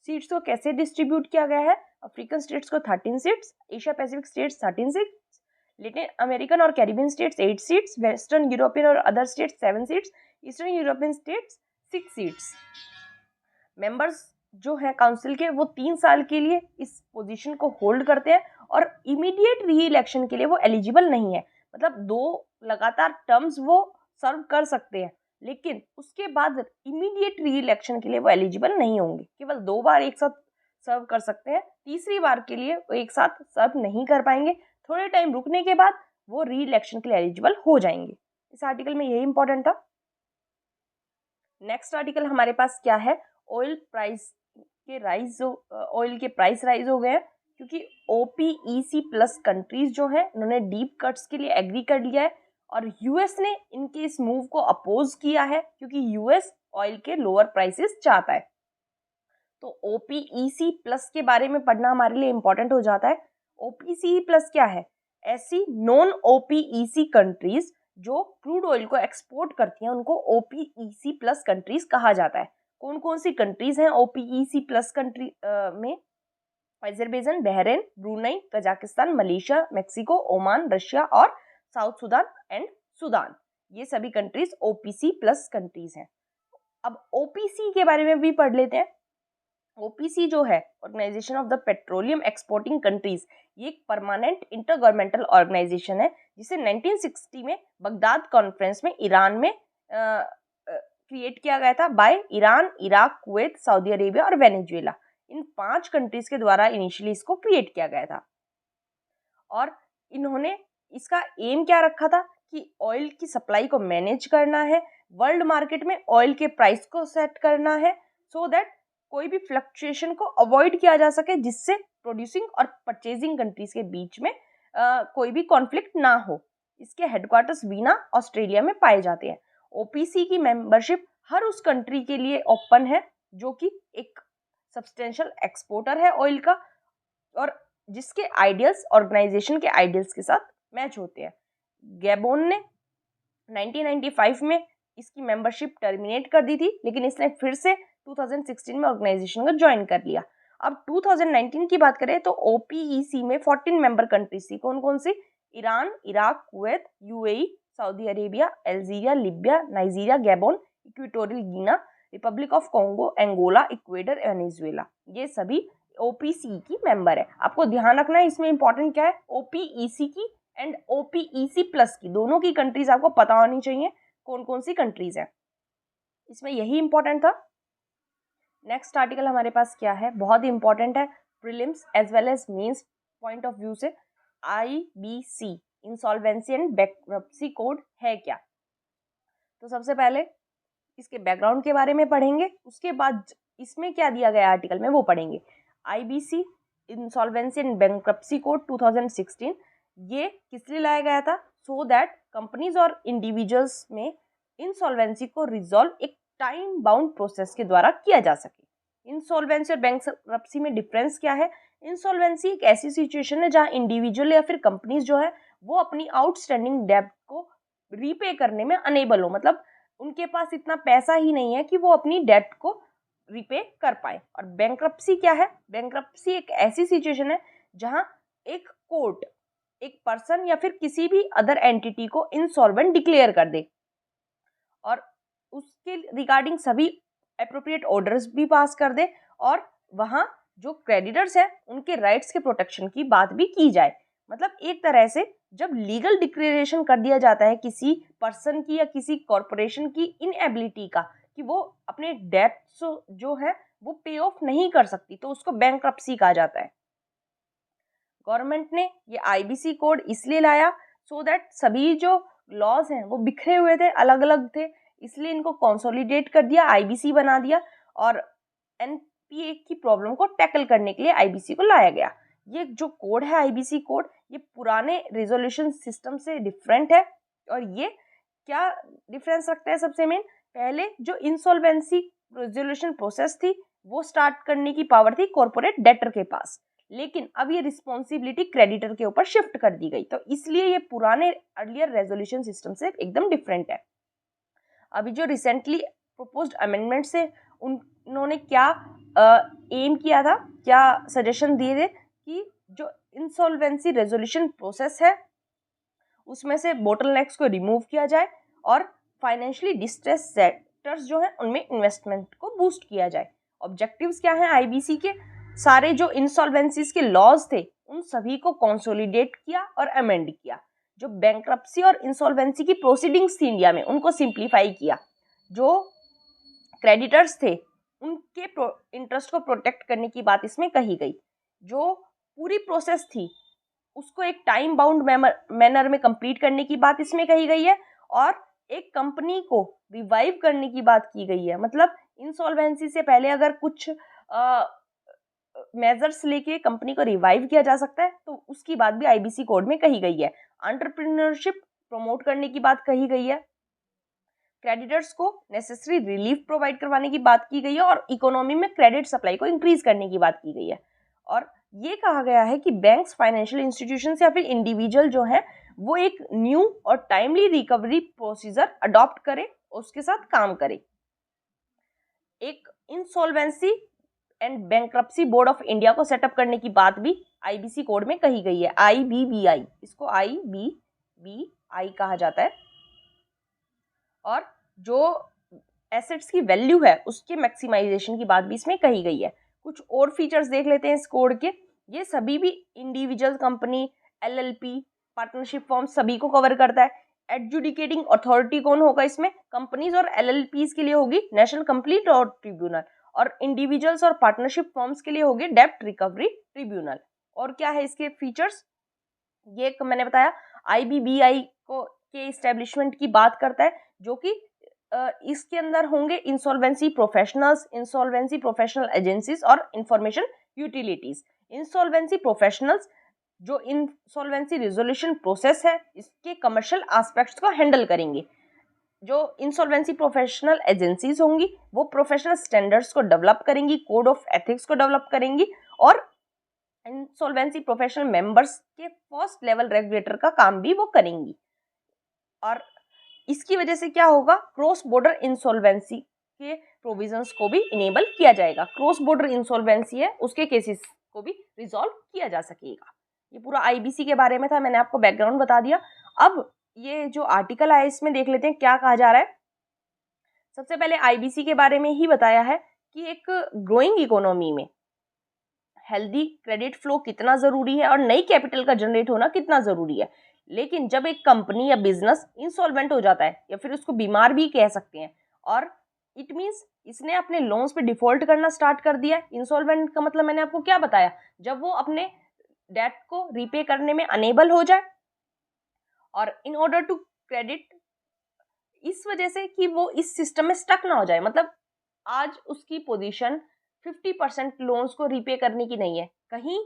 सीट्स को कैसे डिस्ट्रीब्यूट किया गया है? अफ्रीकन स्टेट्स को 13 seats, Asia Pacific states 13 seats, Latin American और Caribbean states 8 seats, western European और other states 7 seats, eastern European states 6 seats. Members जो है काउंसिल के वो 3 साल के लिए इस पोजीशन को होल्ड करते हैं और इमीडिएट री इलेक्शन के लिए वो एलिजिबल नहीं है। मतलब 2 लगातार टर्म्स वो सर्व कर सकते हैं, लेकिन उसके बाद इमीडिएट री इलेक्शन के लिए वो एलिजिबल नहीं होंगे। केवल 2 बार एक साथ सर्व कर सकते हैं, तीसरी बार के लिए वो एक साथ सर्व नहीं कर पाएंगे। थोड़े टाइम रुकने के बाद वो री इलेक्शन के लिए एलिजिबल हो जाएंगे। इस आर्टिकल में यही इंपॉर्टेंट था। नेक्स्ट आर्टिकल हमारे पास क्या है? ऑयल प्राइस के राइज, ऑयल के प्राइस राइज हो गए हैं क्योंकि OPEC प्लस कंट्रीज जो हैं उन्होंने डीप कट्स के लिए एग्री कर लिया है और यूएस ने इनके इस मूव को अपोज किया है क्योंकि यूएस ऑयल के लोअर प्राइसेस चाहता है। तो OPEC प्लस के बारे में पढ़ना हमारे लिए इंपॉर्टेंट हो जाता है। OPEC प्लस क्या है? ऐसी नॉन OPEC कंट्रीज जो क्रूड ऑयल को एक्सपोर्ट करती हैं उनको OPEC प्लस कंट्रीज कहा जाता है। कौन कौन सी कंट्रीज हैं OPEC प्लस कंट्री में? Azerbaijan, Bahrain, Brunei, Kazakhstan, Malaysia, Mexico, Oman, Russia और साउथ सुदान एंड सुदान। ये सभी कंट्रीज OPEC प्लस कंट्रीज हैं। अब OPEC के बारे में भी पढ़ लेते हैं। OPEC जो है organisation of the petroleum exporting countries, ये एक परमानेंट इंटर गवर्नमेंटल ऑर्गेनाइजेशन है जिसे 1960 में बगदाद कॉन्फ्रेंस में ईरान में क्रिएट किया गया था by Iran, Iraq, Kuwait, Saudi Arabia और वेनेजुएला। इन 5 कंट्रीज के द्वारा इनिशियली इसको क्रिएट किया गया था और इन्होंने इसका एम क्या रखा था कि ऑयल की सप्लाई को मैनेज करना है, वर्ल्ड मार्केट में ऑयल के प्राइस को सेट करना है सो दैट कोई भी फ्लक्चुएशन को अवॉइड किया जा सके जिससे प्रोड्यूसिंग और परचेजिंग कंट्रीज के बीच में कोई भी कॉन्फ्लिक्ट ना हो। इसके हेडक्वार्टर्स वीना ऑस्ट्रेलिया में पाए जाते हैं। OPEC की मेंबरशिप हर उस कंट्री के लिए ओपन है जो कि एक सब्सटेंशियल एक्सपोर्टर है ऑयल का और जिसके आइडियल्स ऑर्गेनाइजेशन के आइडियल्स के साथ मैच होते हैं। गैबोन ने 1995 में इसकी मेंबरशिप टर्मिनेट कर दी थी, लेकिन इसने फिर से 2016 में ऑर्गेनाइजेशन को ज्वाइन कर लिया। अब 2019 की बात करें तो OPEC में 14 मेंबर कंट्रीज थी। कौन कौन सी? Iran, Iraq, Kuwait, UAE, Saudi Arabia, Algeria, Libya, Nigeria, Gabon, Equatorial Guinea, Republic of Congo, Angola, Ecuador, Venezuela. ये सभी OPEC की मेंबर है। आपको ध्यान रखना है इसमें इंपॉर्टेंट क्या है, OPEC की एंड OPEC प्लस की दोनों की कंट्रीज आपको पता होनी चाहिए कौन कौन सी कंट्रीज है। इसमें यही इंपॉर्टेंट था। नेक्स्ट आर्टिकल हमारे पास क्या है, बहुत ही इंपॉर्टेंट है prelims as well as mains point of view से। IBC insolvency and bankruptcy code है क्या? तो सबसे पहले इसके बैकग्राउंड के बारे में पढ़ेंगे, उसके बाद इसमें क्या दिया गया आर्टिकल में वो पढ़ेंगे। IBC insolvency and bankruptcy code 2016 ये किस लिए लाया गया था? सो दैट कंपनीज और इंडिविजुअल्स में इंसॉल्वेंसी को रिजॉल्व एक टाइम बाउंड प्रोसेस के द्वारा किया जा सके। इंसॉल्वेंसी और बैंक्रप्सी में डिफरेंस क्या है? इंसॉल्वेंसी एक ऐसी सिचुएशन है जहां इंडिविजुअल या फिर कंपनीज जो है वो अपनी आउटस्टैंडिंग डेब्ट को रीपे करने में अनेबल हो, मतलब उनके पास इतना पैसा ही नहीं है कि वो अपनी डेब्ट को रीपे कर पाए। और बैंक्रप्सी क्या है? बैंक्रप्सी एक ऐसी सिचुएशन है जहां एक कोर्ट एक पर्सन या फिर किसी भी अदर एंटिटी को इंसॉल्वेंट डिक्लेयर कर दे और उसके रिगार्डिंग सभी एप्रोप्रिएट ऑर्डर्स भी पास कर दे और वहां जो क्रेडिटर्स हैं उनके राइट्स के प्रोटेक्शन की बात भी की जाए। मतलब एक तरह से जब लीगल डिक्लेरेशन कर दिया जाता है किसी पर्सन की या किसी कॉरपोरेशन की इनएबिलिटी का कि वो अपने डेब्ट्स जो है वो पे ऑफ नहीं कर सकती, तो उसको बैंक्रप्सी कहा जाता है। गवर्नमेंट ने ये आईबीसी कोड इसलिए लाया सो दैट सभी जो लॉज हैं वो बिखरे हुए थे, अलग अलग थे, इसलिए इनको कंसोलिडेट कर दिया, आईबीसी बना दिया और एनपीए की प्रॉब्लम को टैकल करने के लिए आईबीसी को लाया गया। ये जो कोड है आईबीसी कोड, ये पुराने रेजोल्यूशन सिस्टम से डिफरेंट है। और ये क्या डिफरेंस रखता है? सबसे मेन, पहले जो इंसॉल्वेंसी रेजोल्यूशन प्रोसेस थी वो स्टार्ट करने की पावर थी कॉर्पोरेट डेटर के पास, लेकिन अब ये रिस्पॉन्सिबिलिटी क्रेडिटर के ऊपर शिफ्ट कर दी गई, तो इसलिए ये पुराने अर्लियर रेजोल्यूशन सिस्टम से एकदम डिफरेंट है। अभी जो रिसेंटली प्रोपोज्ड अमेंडमेंट से उन्होंने क्या एम किया था, क्या सजेशन दिए थे कि जो इंसॉल्वेंसी रेजोल्यूशन प्रोसेस है उसमें से बोटलनेक्स को रिमूव किया जाए और फाइनेंशियली डिस्ट्रेस सेक्टर्स जो हैं उनमें इन्वेस्टमेंट को बूस्ट किया जाए। ऑब्जेक्टिव्स क्या हैं आईबीसी के? सारे जो इंसॉल्वेंसीज के लॉज थे उन सभी को कंसोलिडेट किया और अमेंड किया। जो बैंक्रप्सी और इंसॉल्वेंसी की प्रोसीडिंग्स थी इंडिया में उनको सिंप्लीफाई किया। जो क्रेडिटर्स थे उनके इंटरेस्ट को प्रोटेक्ट करने की बात इसमें कही गई। जो पूरी प्रोसेस थी उसको एक टाइम बाउंड मैनर में कंप्लीट करने की बात इसमें कही गई है और एक कंपनी को रिवाइव करने की बात की गई है। मतलब इंसॉल्वेंसी से पहले अगर कुछ मेजर्स लेके कंपनी को रिवाइव किया जा सकता है तो उसकी बात भी आईबीसी कोड में कही गई है। एंटरप्रेन्योरशिप प्रमोट करने की बात कही गई है। क्रेडिटर्स को नेसेसरी रिलीफ प्रोवाइड करवाने की बात की गई है और इकोनॉमी में क्रेडिट सप्लाई को इंक्रीज करने की बात की गई है। और ये कहा गया है कि बैंक्स, फाइनेंशियल इंस्टीट्यूशंस या फिर इंडिविजुअल जो है वो एक न्यू और टाइमली रिकवरी प्रोसीजर अडॉप्ट करे, उसके साथ काम करे। एक insolvency and bankruptcy board of India को सेटअप करने की बात भी आईबीसी कोड में कही गई है। IBBI, इसको IBBI कहा जाता है। और जो एसेट्स की वैल्यू है उसके मैक्सिमाइजेशन की बात भी इसमें कही गई है। कुछ और फीचर्स देख लेते हैं इस कोड के। ये सभी भी individual, company, LLP, partnership form सभी को कवर करता है। एडजुडिकेटिंग अथॉरिटी कौन होगा इसमें? कंपनीज और LLPs के लिए होगी नेशनल कंप्लीट और ट्रिब्यूनल, और इंडिविजुअल्स और पार्टनरशिप फॉर्म्स के लिए होगी डेब्ट रिकवरी ट्रिब्यूनल। और क्या है इसके फीचर्स? ये मैंने बताया IBBI को के इस्टेब्लिशमेंट की बात करता है, जो कि इसके अंदर होंगे insolvency professionals, insolvency professional agencies और इंफॉर्मेशन यूटिलिटीज। इंसॉल्वेंसी प्रोफेशनल्स जो इंसॉल्वेंसी रिजोल्यूशन प्रोसेस है इसके कमर्शियल एस्पेक्ट्स को हैंडल करेंगे। जो इंसॉल्वेंसी प्रोफेशनल एजेंसीज होंगी वो प्रोफेशनल स्टैंडर्ड्स को डेवलप करेंगी, कोड ऑफ एथिक्स को डेवलप करेंगी और इंसॉल्वेंसी प्रोफेशनल मेंबर्स के फर्स्ट लेवल रेगुलेटर का काम भी वो करेंगी। और इसकी वजह से क्या होगा? क्रॉस बॉर्डर इंसॉल्वेंसी के प्रोविजंस को भी इनेबल किया जाएगा। क्रॉस बॉर्डर इंसॉल्वेंसी है उसके केसेस को भी रिजॉल्व किया जा सकेगा। ये पूरा आईबीसी के बारे में था, मैंने आपको बैकग्राउंड बता दिया। अब ये जो आर्टिकल आया इसमें देख लेते हैं क्या कहा जा रहा है। सबसे पहले आईबीसी के बारे में ही बताया है कि एक ग्रोइंग इकोनॉमी में हेल्दी क्रेडिट फ्लो कितना जरूरी है और नई कैपिटल का जनरेट होना कितना जरूरी है। लेकिन जब एक कंपनी या बिजनेस इंसॉल्वेंट हो जाता है या फिर उसको बीमार भी कह सकते हैं, और इट मींस इसने अपने लोन्स पे डिफॉल्ट करना स्टार्ट कर दिया है। इंसॉल्वेंट का मतलब मैंने आपको क्या बताया? जब वो अपने डेट को रीपे करने में अनेबल हो जाए और इन ऑर्डर टू क्रेडिट, इस वजह से कि वो इस सिस्टम में स्टक ना हो जाए। मतलब आज उसकी पोजीशन 50% लोन्स को रीपे करने की नहीं है, कहीं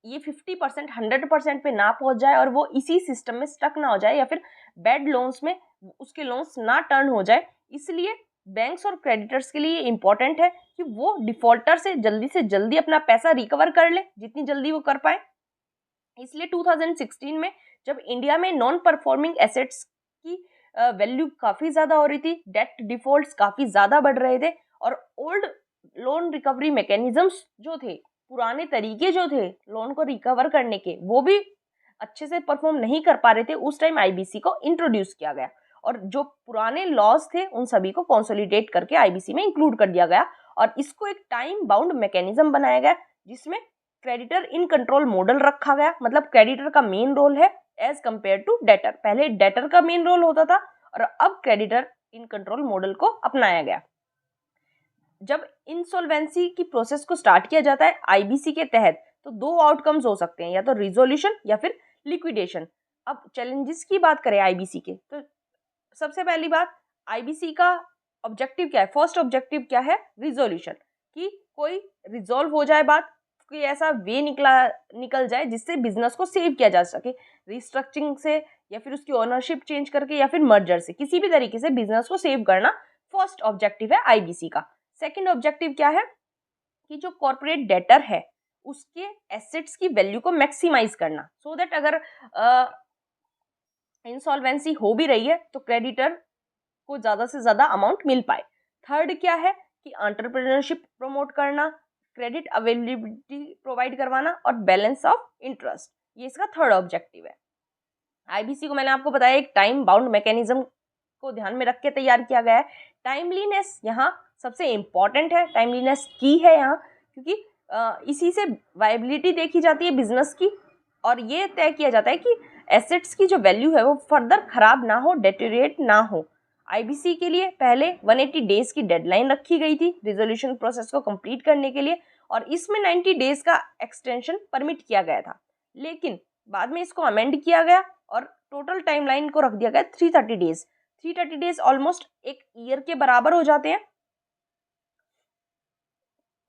ये 50% 100% पे ना पहुंच जाए और वो इसी सिस्टम में स्टक ना हो जाए या फिर बैड लोन्स में उसके लोन्स ना टर्न हो जाए। इसलिए बैंक्स और क्रेडिटर्स के लिए इम्पोर्टेंट है कि वो डिफॉल्टर से जल्दी अपना पैसा रिकवर कर ले, जितनी जल्दी वो कर पाए। इसलिए 2016 में जब इंडिया में नॉन परफॉर्मिंग एसेट्स की वैल्यू काफ़ी ज़्यादा हो रही थी, डेट डिफॉल्ट्स काफ़ी ज़्यादा बढ़ रहे थे और ओल्ड लोन रिकवरी मैकेनिज्म्स जो थे, पुराने तरीके जो थे लोन को रिकवर करने के, वो भी अच्छे से परफॉर्म नहीं कर पा रहे थे। उस टाइम आईबीसी को इंट्रोड्यूस किया गया और जो पुराने लॉज थे उन सभी को कंसोलिडेट करके आईबीसी में इंक्लूड कर दिया गया और इसको एक टाइम बाउंड मैकेनिज्म बनाया गया जिसमें क्रेडिटर इन कंट्रोल मॉडल रखा गया। मतलब क्रेडिटर का मेन रोल है एज कंपेयर टू डेटर। पहले डेटर का मेन रोल होता था और अब क्रेडिटर इन कंट्रोल मॉडल को अपनाया गया। जब इंसॉल्वेंसी की प्रोसेस को स्टार्ट किया जाता है आईबीसी के तहत तो दो आउटकम्स हो सकते हैं, या तो रिजोल्यूशन या फिर लिक्विडेशन। अब चैलेंजेस की बात करें आईबीसी के, तो सबसे पहली बात, आईबीसी का ऑब्जेक्टिव क्या है? फर्स्ट ऑब्जेक्टिव क्या है? रिजोल्यूशन, कि कोई रिजॉल्व हो जाए बात, कोई ऐसा वे निकल जाए जिससे बिजनेस को सेव किया जा सके, रिस्ट्रक्चरिंग से या फिर उसकी ओनरशिप चेंज करके या फिर मर्जर से, किसी भी तरीके से बिजनेस को सेव करना फर्स्ट ऑब्जेक्टिव है आईबीसी का। सेकंड ऑब्जेक्टिव क्या है? कि जो कॉर्पोरेट डेटर है उसके एसेट्स की वैल्यू को मैक्सिमाइज करना, सो दैट अगर इंसॉल्वेंसी हो भी रही है तो क्रेडिटर को ज़्यादा से ज़्यादा अमाउंट मिल पाए। थर्ड क्या है? कि एंटरप्रेन्योरशिप प्रमोट करना, क्रेडिट अवेलेबिलिटी प्रोवाइड करवाना और बैलेंस ऑफ इंटरेस्ट, ये इसका थर्ड ऑब्जेक्टिव है। आईबीसी को मैंने आपको बताया एक टाइम बाउंड मैकेनिज्म को ध्यान में रख के तैयार किया गया है। टाइमलीनेस यहाँ सबसे इम्पॉर्टेंट है, टाइमलीनेस की है यहाँ, क्योंकि इसी से वायबिलिटी देखी जाती है बिजनेस की और ये तय किया जाता है कि एसेट्स की जो वैल्यू है वो फर्दर खराब ना हो, डेटेरिएट ना हो। आईबीसी के लिए पहले 180 डेज की डेडलाइन रखी गई थी रिजोल्यूशन प्रोसेस को कंप्लीट करने के लिए और इसमें 90 डेज का एक्सटेंशन परमिट किया गया था, लेकिन बाद में इसको अमेंड किया गया और टोटल टाइमलाइन को रख दिया गया 330 डेज। 330 डेज ऑलमोस्ट एक ईयर के बराबर हो जाते हैं।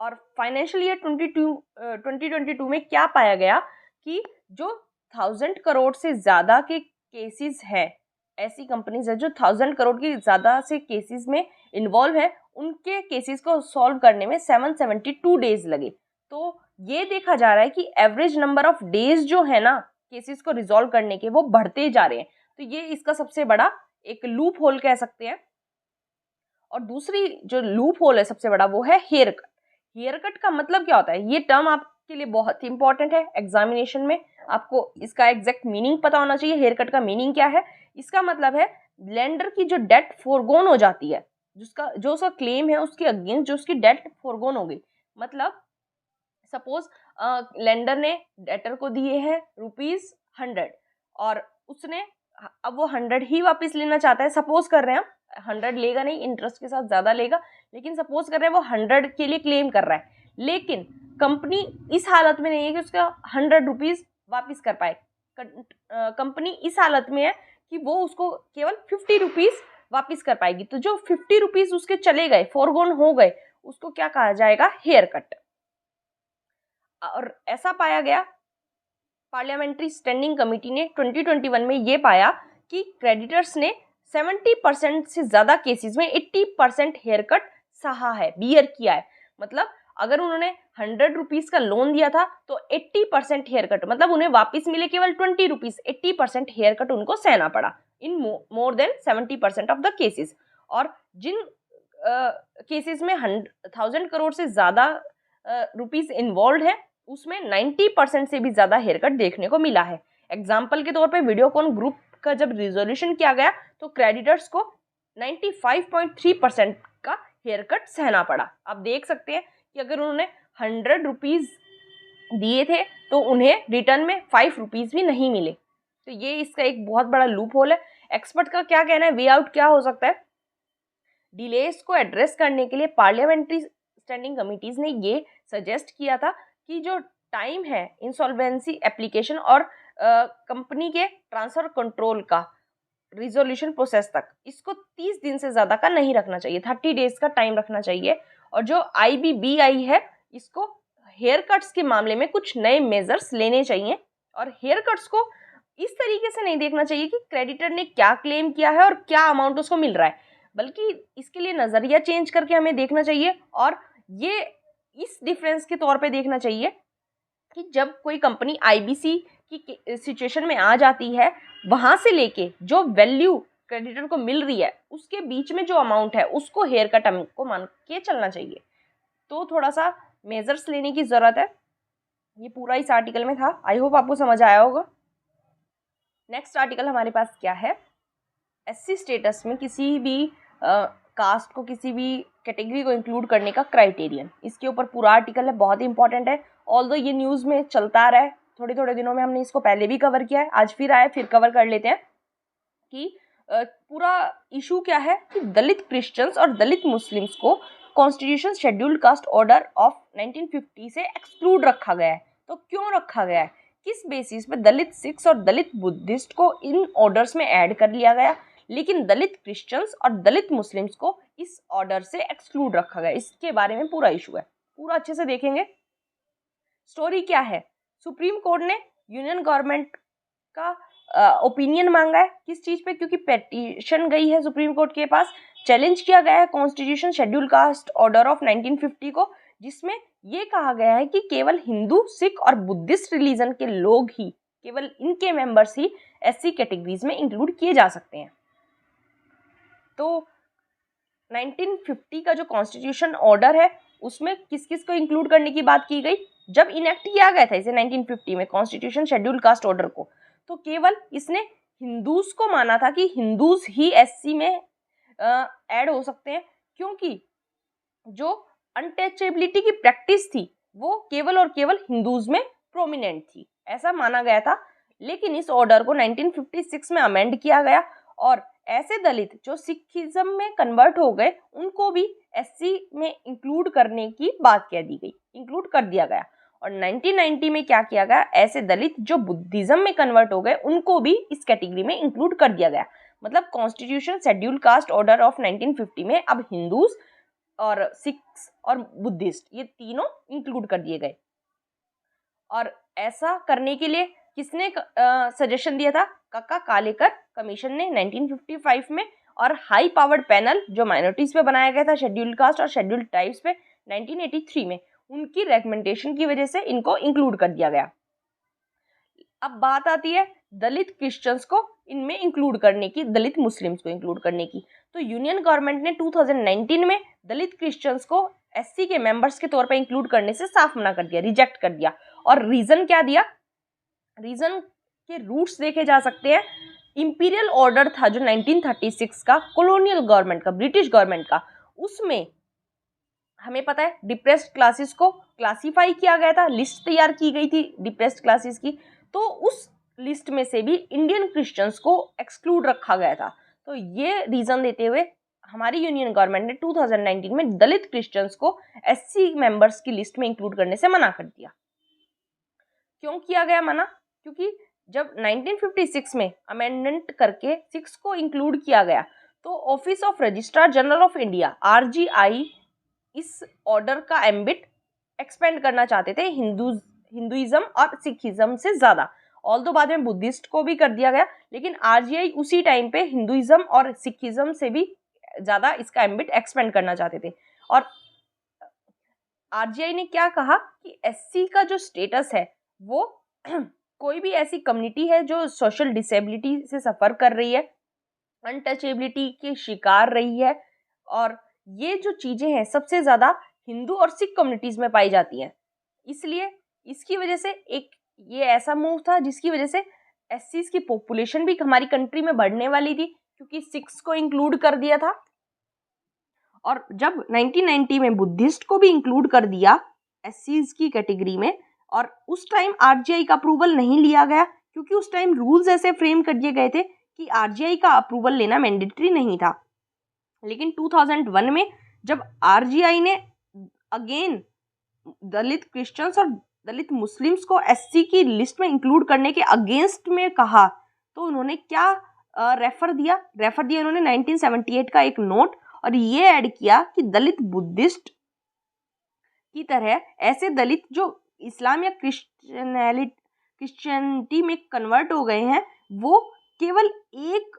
और फाइनेंशियल ईयर 2022 में क्या पाया गया कि जो 1000 करोड़ से ज़्यादा के केसेस हैं, ऐसी कंपनीज है जो 1000 करोड़ की ज़्यादा से केसेस में इन्वॉल्व है, उनके केसेस को सॉल्व करने में 772 डेज लगे। तो ये देखा जा रहा है कि एवरेज नंबर ऑफ डेज जो है ना केसेस को रिजॉल्व करने के, वो बढ़ते जा रहे हैं। तो ये इसका सबसे बड़ा एक लूप होल कह सकते हैं। और दूसरी जो लूप होल है सबसे बड़ा, वो है हेयर कट। हेयर कट का मतलब क्या होता है? ये टर्म आपके लिए बहुत ही इंपॉर्टेंट है। एग्जामिनेशन में आपको इसका एग्जैक्ट मीनिंग पता होना चाहिए। हेयर कट का मीनिंग क्या है? इसका मतलब है लेंडर की जो डेट फोरगोन हो जाती है, जो उसका क्लेम है उसके अगेंस्ट जो उसकी डेट फोरगोन हो गई। मतलब सपोज लेंडर ने डेटर को दिए हैं ₹100 और उसने अब वो 100 ही वापस लेना चाहता है। सपोज कर रहे हैं हम 100 लेगा नहीं, इंटरेस्ट के साथ ज़्यादा लेगा, लेकिन सपोज कर रहे हैं वो 100 के लिए क्लेम कर रहा है, लेकिन कंपनी इस हालत में नहीं है कि उसका ₹100 वापस कर पाए। कंपनी इस हालत में है कि वो उसको केवल ₹50 वापस कर पाएगी। तो जो ₹50 उसके चले गए, फोरगोन हो गए, उसको क्या कहा जाएगा? Haircut. और ऐसा पाया गया, पार्लियामेंट्री स्टैंडिंग कमेटी ने 2021 में ये पाया कि क्रेडिटर्स ने 70% से ज़्यादा केसेस में 80% हेयर कट सहा है, बियर किया है। मतलब अगर उन्होंने ₹100 का लोन दिया था तो 80% हेयर कट, मतलब उन्हें वापस मिले केवल ₹20, 80% हेयर कट उनको सहना पड़ा in more than 70% of the cases. और जिन केसेस में 1000 करोड़ से ज़्यादा रुपीस इन्वॉल्व है उसमें 90% से भी ज़्यादा हेयर कट देखने को मिला है। एग्जाम्पल के तौर पे वीडियोकॉन ग्रुप का जब रिजोल्यूशन किया गया तो क्रेडिटर्स को 95.3% का हेयर कट सहना पड़ा। आप देख सकते हैं कि अगर उन्होंने ₹100 दिए थे तो उन्हें रिटर्न में ₹5 भी नहीं मिले। तो ये इसका एक बहुत बड़ा लूप होल है। एक्सपर्ट का क्या कहना है? वे आउट क्या हो सकता है? डिलेस को एड्रेस करने के लिए पार्लियामेंट्री स्टैंडिंग कमिटीज ने ये सजेस्ट किया था कि जो टाइम है इंसॉल्वेंसी एप्लीकेशन और कंपनी के ट्रांसफर कंट्रोल का रिजोल्यूशन प्रोसेस तक, इसको 30 दिन से ज़्यादा का नहीं रखना चाहिए, 30 डेज का टाइम रखना चाहिए। और जो IBBI है इसको हेयर कट्स के मामले में कुछ नए मेजर्स लेने चाहिए और हेयर कट्स को इस तरीके से नहीं देखना चाहिए कि क्रेडिटर ने क्या क्लेम किया है और क्या अमाउंट उसको मिल रहा है, बल्कि इसके लिए नज़रिया चेंज करके हमें देखना चाहिए और ये इस डिफरेंस के तौर पे देखना चाहिए कि जब कोई कंपनी आईबीसी की सिचुएशन में आ जाती है, वहाँ से लेके जो वैल्यू क्रेडिटर को मिल रही है उसके बीच में जो अमाउंट है उसको हेयर कट को मान के चलना चाहिए। तो थोड़ा सा मेजर्स लेने की ज़रूरत है। ये पूरा इस आर्टिकल में था। आई होप आपको समझ आया होगा। नेक्स्ट आर्टिकल हमारे पास क्या है, एससी स्टेटस में किसी भी कास्ट को, किसी भी कैटेगरी को इंक्लूड करने का क्राइटेरियन। इसके ऊपर पूरा आर्टिकल है, बहुत ही इंपॉर्टेंट है। ऑल्दो ये न्यूज़ में चलता आ रहा है, थोड़े थोड़े दिनों में हमने इसको पहले भी कवर किया है, आज फिर आया, फिर कवर कर लेते हैं कि पूरा इशू क्या है कि दलित क्रिश्चियंस और दलित मुस्लिम्स को constitution scheduled caste order of 1950 से एक्सक्लूड रखा गया है। तो क्यों रखा गया है, किस बेसिस पे दलित सिख्स और दलित बुद्धिस्ट को इन ऑर्डर्स में ऐड कर लिया गया, लेकिन दलित क्रिश्चियंस और दलित मुस्लिम्स को इस ऑर्डर से एक्सक्लूड रखा गया, इसके बारे में पूरा इशू है। पूरा अच्छे से देखेंगे। स्टोरी क्या है, सुप्रीम कोर्ट ने यूनियन गवर्नमेंट का ओपिनियन मांगा है। किस चीज़ पे, क्योंकि पेटिशन गई है सुप्रीम कोर्ट के पास, चैलेंज किया गया है constitution schedule caste order of 1950 को, जिसमें ये कहा गया है कि केवल हिंदू, सिख और बुद्धिस्ट रिलीजन के लोग ही, केवल इनके मेंबर्स ही एससी कैटेगरीज में इंक्लूड किए जा सकते हैं। तो 1950 का जो कॉन्स्टिट्यूशन ऑर्डर है उसमें किस किस को इंक्लूड करने की बात की गई। जब इनेक्ट किया गया था इसे 1950 में कॉन्स्टिट्यूशन शेड्यूल कास्ट ऑर्डर को, तो केवल इसने हिंदूज को माना था कि हिंदूज ही एससी में ऐड हो सकते हैं, क्योंकि जो अनटचेबिलिटी की प्रैक्टिस थी वो केवल और केवल हिंदूज में प्रोमिनेंट थी, ऐसा माना गया था। लेकिन इस ऑर्डर को 1956 में अमेंड किया गया और ऐसे दलित जो सिखिज्म में कन्वर्ट हो गए उनको भी एससी में इंक्लूड करने की बात कह दी गई, इंक्लूड कर दिया गया। और 1990 में क्या किया गया, ऐसे दलित जो बुद्धिज्म में कन्वर्ट हो गए उनको भी इस कैटेगरी में इंक्लूड कर दिया गया। मतलब constitution schedule caste order of 1950 में अब हिंदूज और सिख्स और बुद्धिस्ट ये तीनों इंक्लूड कर दिए गए। और ऐसा करने के लिए किसने सजेशन दिया था, काका कालेकर कमीशन ने 1955 में, और हाई पावर्ड पैनल जो माइनॉरिटीज पे बनाया गया था, शेड्यूल कास्ट और शेड्यूल ट्राइब्स पे 1983 में, उनकी रेकमेंडेशन की वजह से इनको इंक्लूड कर दिया गया। अब बात आती है दलित क्रिश्चियंस को इनमें इंक्लूड करने की, दलित मुस्लिम्स को इंक्लूड करने की। तो यूनियन गवर्नमेंट ने 2019 में दलित क्रिश्चियंस को एससी के मेंबर्स के तौर पर इंक्लूड करने से साफ मना कर दिया, रिजेक्ट कर दिया। और रीजन क्या दिया, रीजन के रूट्स देखे जा सकते हैं। इंपीरियल ऑर्डर था जो 1936 का, कॉलोनियल गवर्नमेंट का, ब्रिटिश गवर्नमेंट का, उसमें हमें पता है डिप्रेस्ड क्लासेस को क्लासीफाई किया गया था, लिस्ट तैयार की गई थी डिप्रेस्ड क्लासेस की, तो उस लिस्ट में से भी इंडियन क्रिश्चियंस को एक्सक्लूड रखा गया था। तो ये रीजन देते हुए हमारी यूनियन गवर्नमेंट ने 2019 में दलित क्रिश्चियंस को एससी मेंबर्स की लिस्ट में इंक्लूड करने से मना कर दिया। क्यों किया गया मना, क्योंकि जब 1956 में अमेंडमेंट करके 6 को इंक्लूड किया गया तो office of registrar general of India RGI इस ऑर्डर का एम्बिट एक्सपेंड करना चाहते थे हिंदुइज्म और सिखिज्म से ज़्यादा। ऑल्दो बाद में बुद्धिस्ट को भी कर दिया गया, लेकिन आरजीआई उसी टाइम पे हिंदुइज्म और सिखिज्म से भी ज़्यादा इसका एम्बिट एक्सपेंड करना चाहते थे। और आरजीआई ने क्या कहा कि एससी का जो स्टेटस है वो कोई भी ऐसी कम्युनिटी है जो सोशल डिसेबिलिटी से सफ़र कर रही है, अनटचेबिलिटी के शिकार रही है, और ये जो चीज़ें हैं सबसे ज़्यादा हिंदू और सिख कम्युनिटीज़ में पाई जाती हैं। इसलिए इसकी वजह से एक ये ऐसा मूव था जिसकी वजह से एससीज की पॉपुलेशन भी हमारी कंट्री में बढ़ने वाली थी, क्योंकि सिख्स को इंक्लूड कर दिया था। और जब 1990 में बुद्धिस्ट को भी इंक्लूड कर दिया एससीज की कैटेगरी में, और उस टाइम आरजीआई का अप्रूवल नहीं लिया गया, क्योंकि उस टाइम रूल्स ऐसे फ्रेम कर दिए गए थे कि आरजीआई का अप्रूवल लेना मैंडेटरी नहीं था। लेकिन 2001 में जब आरजीआई ने अगेन दलित क्रिश्चियंस और दलित मुस्लिम्स को एससी की लिस्ट में इंक्लूड करने के अगेंस्ट में कहा, तो उन्होंने क्या रेफर दिया उन्होंने 1978 का एक नोट, और ये ऐड किया कि दलित बुद्धिस्ट की तरह ऐसे दलित जो इस्लाम या क्रिश्चियनिटी में कन्वर्ट हो गए हैं वो केवल एक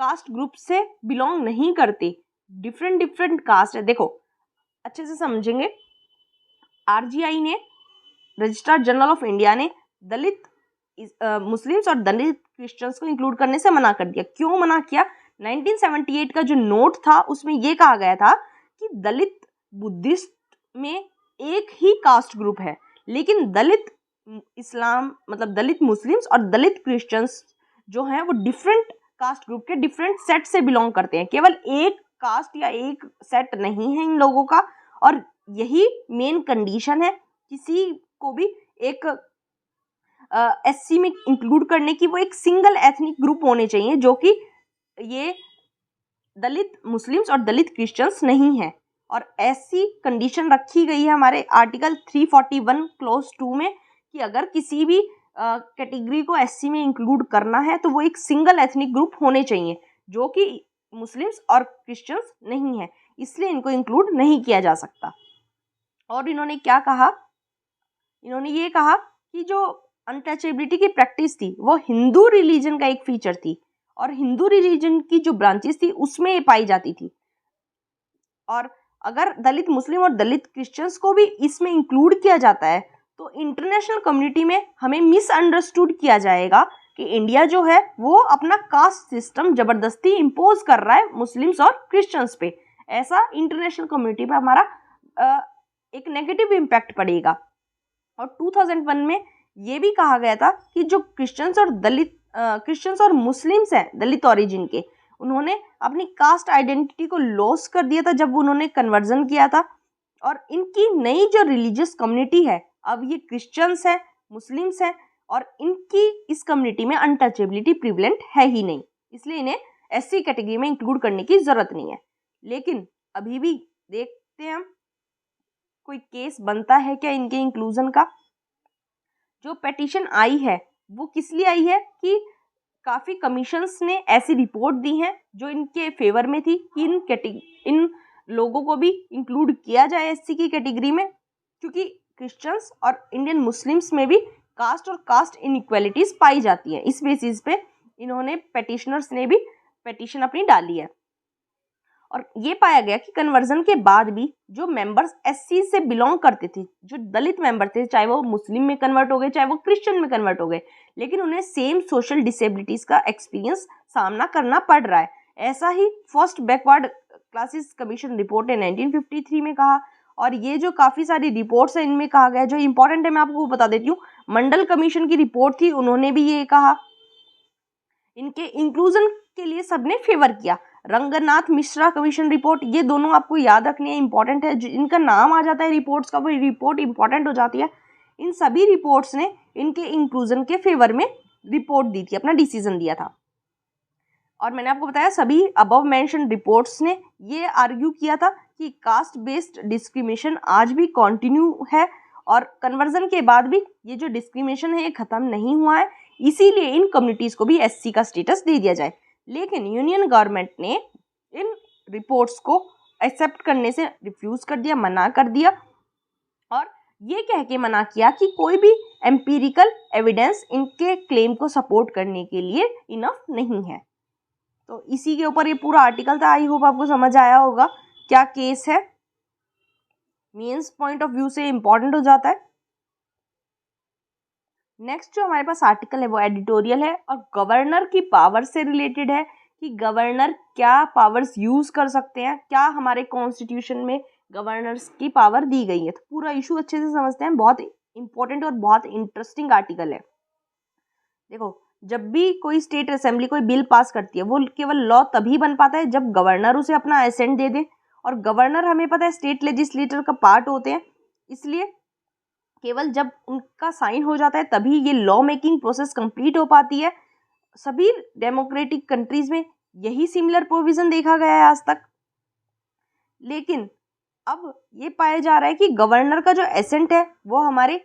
कास्ट ग्रुप से बिलोंग नहीं करते, डिफरेंट कास्ट है। देखो अच्छे से समझेंगे, RGI ने, रजिस्ट्रार जनरल ऑफ इंडिया ने दलित मुस्लिम्स और दलित क्रिश्चियंस को इंक्लूड करने से मना कर दिया। क्यों मना किया? 1978 का जो नोट था उसमें यह कहा गया था कि दलित बुद्धिस्ट में एक ही कास्ट ग्रुप है, लेकिन दलित इस्लाम मतलब दलित मुस्लिम्स और दलित क्रिश्चियंस जो हैं वो डिफरेंट कास्ट ग्रुप के डिफरेंट सेट से बिलोंग करते हैं, केवल एक कास्ट या एक सेट नहीं है इन लोगों का। और यही मेन कंडीशन है किसी को भी एक SC में इंक्लूड करने की, वो एक सिंगल एथनिक ग्रुप होने चाहिए जो कि ये दलित मुस्लिम्स और दलित क्रिश्चियंस नहीं है। और ऐसी कंडीशन रखी गई है हमारे आर्टिकल 341 क्लोज 2 में कि अगर किसी भी कैटेगरी को SC में इंक्लूड करना है तो वो एक सिंगल एथनिक ग्रुप होने चाहिए जो कि मुस्लिम्स और क्रिश्चियंस नहीं है, इसलिए इनको इंक्लूड नहीं किया जा सकता। और इन्होंने क्या कहा? इन्होंने ये कहा कि जो अनटचेबिलिटी की प्रैक्टिस थी वो हिंदू रिलीजन का एक फीचर थी और हिंदू रिलीजन की जो ब्रांचेस थी उसमें ये पाई जाती थी। और अगर दलित मुस्लिम और दलित क्रिश्चियंस को भी इसमें इंक्लूड किया जाता है तो इंटरनेशनल कम्युनिटी में हमें मिसअंडरस्टूड किया जाएगा कि इंडिया जो है वो अपना कास्ट सिस्टम जबरदस्ती इम्पोज कर रहा है मुस्लिम्स और क्रिश्चियंस पे। ऐसा इंटरनेशनल कम्युनिटी पे हमारा एक नेगेटिव इम्पैक्ट पड़ेगा। और 2001 में ये भी कहा गया था कि जो क्रिश्चियंस और मुस्लिम्स हैं दलित ओरिजिन के, उन्होंने अपनी कास्ट आइडेंटिटी को लॉस कर दिया था जब उन्होंने कन्वर्जन किया था। और इनकी नई जो रिलीजियस कम्युनिटी है, अब ये क्रिश्चियंस हैं, मुस्लिम्स हैं और इनकी इस कम्युनिटी में अनटचेबिलिटी प्रिवलेंट है ही नहीं, इसलिए इन्हें SC कैटेगरी में इंक्लूड करने की जरूरत नहीं है। लेकिन अभी भी देखते हैं हम कोई केस बनता है क्या इनके इंक्लूजन का। जो पेटिशन आई है वो किस लिए आई है कि काफ़ी कमीशंस ने ऐसी रिपोर्ट दी हैं जो इनके फेवर में थी कि इन लोगों को भी इंक्लूड किया जाए SC की कैटेगरी में, क्योंकि क्रिश्चियंस और इंडियन मुस्लिम्स में भी कास्ट और कास्ट इनइक्वालिटीज पाई जाती हैं। इस बेसिस पे इन्होंने पेटिशनर्स ने भी पेटिशन अपनी डाली है। और ये पाया गया कि कन्वर्जन के बाद भी जो मेंबर्स SC से बिलोंग करते थे, जो दलित मेंबर थे, चाहे वो मुस्लिम में कन्वर्ट हो गए चाहे वो क्रिश्चियन में कन्वर्ट हो गए, लेकिन उन्हें सेम सोशल डिसेबिलिटीज का एक्सपीरियंस सामना करना पड़ रहा है। ऐसा ही first backward classes commission report ने 1953 में कहा। और ये जो काफ़ी सारी रिपोर्ट्स हैं इनमें कहा गया, जो इंपॉर्टेंट है मैं आपको बता देती हूँ। मंडल कमीशन की रिपोर्ट थी, उन्होंने भी ये कहा, इनके इंक्लूजन के लिए सबने फेवर किया। रंगनाथ मिश्रा कमीशन रिपोर्ट, ये दोनों आपको याद रखनी है, इंपॉर्टेंट है। इनका नाम आ जाता है रिपोर्ट्स का, वो रिपोर्ट इंपॉर्टेंट हो जाती है। इन सभी रिपोर्ट्स ने इनके इंक्लूजन के फेवर में रिपोर्ट दी थी, अपना डिसीजन दिया था। और मैंने आपको बताया सभी अबव मेंशन रिपोर्ट्स ने ये आर्ग्यू किया था कि कास्ट बेस्ड डिस्क्रिमिनेशन आज भी कंटिन्यू है और कन्वर्जन के बाद भी ये जो डिस्क्रिमिनेशन है ये ख़त्म नहीं हुआ है, इसीलिए इन कम्युनिटीज़ को भी SC का स्टेटस दे दिया जाए। लेकिन यूनियन गवर्नमेंट ने इन रिपोर्ट्स को एक्सेप्ट करने से रिफ्यूज़ कर दिया, मना कर दिया और ये कह के मना किया कि कोई भी एम्पिरिकल एविडेंस इनके क्लेम को सपोर्ट करने के लिए इनफ नहीं है। तो इसी के ऊपर ये पूरा आर्टिकल था। आई होप आपको समझ आया होगा क्या केस है, मेंस पॉइंट ऑफ व्यू से इंपॉर्टेंट हो जाता है। नेक्स्ट जो हमारे पास आर्टिकल है वो एडिटोरियल है और गवर्नर की पावर से रिलेटेड है कि गवर्नर क्या पावर्स यूज कर सकते हैं, क्या हमारे कॉन्स्टिट्यूशन में गवर्नर्स की पावर दी गई है। तो पूरा इशू अच्छे से समझते हैं, बहुत इंपॉर्टेंट और बहुत इंटरेस्टिंग आर्टिकल है। देखो, जब भी कोई स्टेट असेंबली कोई बिल पास करती है वो केवल लॉ तभी बन पाता है जब गवर्नर उसे अपना एसेंट दे दे, और गवर्नर हमें पता है स्टेट लेजिस्लेटर का पार्ट होते हैं, इसलिए केवल जब उनका साइन हो जाता है तभी ये लॉ मेकिंग प्रोसेस कंप्लीट हो पाती है। सभी डेमोक्रेटिक कंट्रीज में यही सिमिलर प्रोविजन देखा गया है आज तक। लेकिन अब ये पाया जा रहा है कि गवर्नर का जो एसेंट है वो हमारे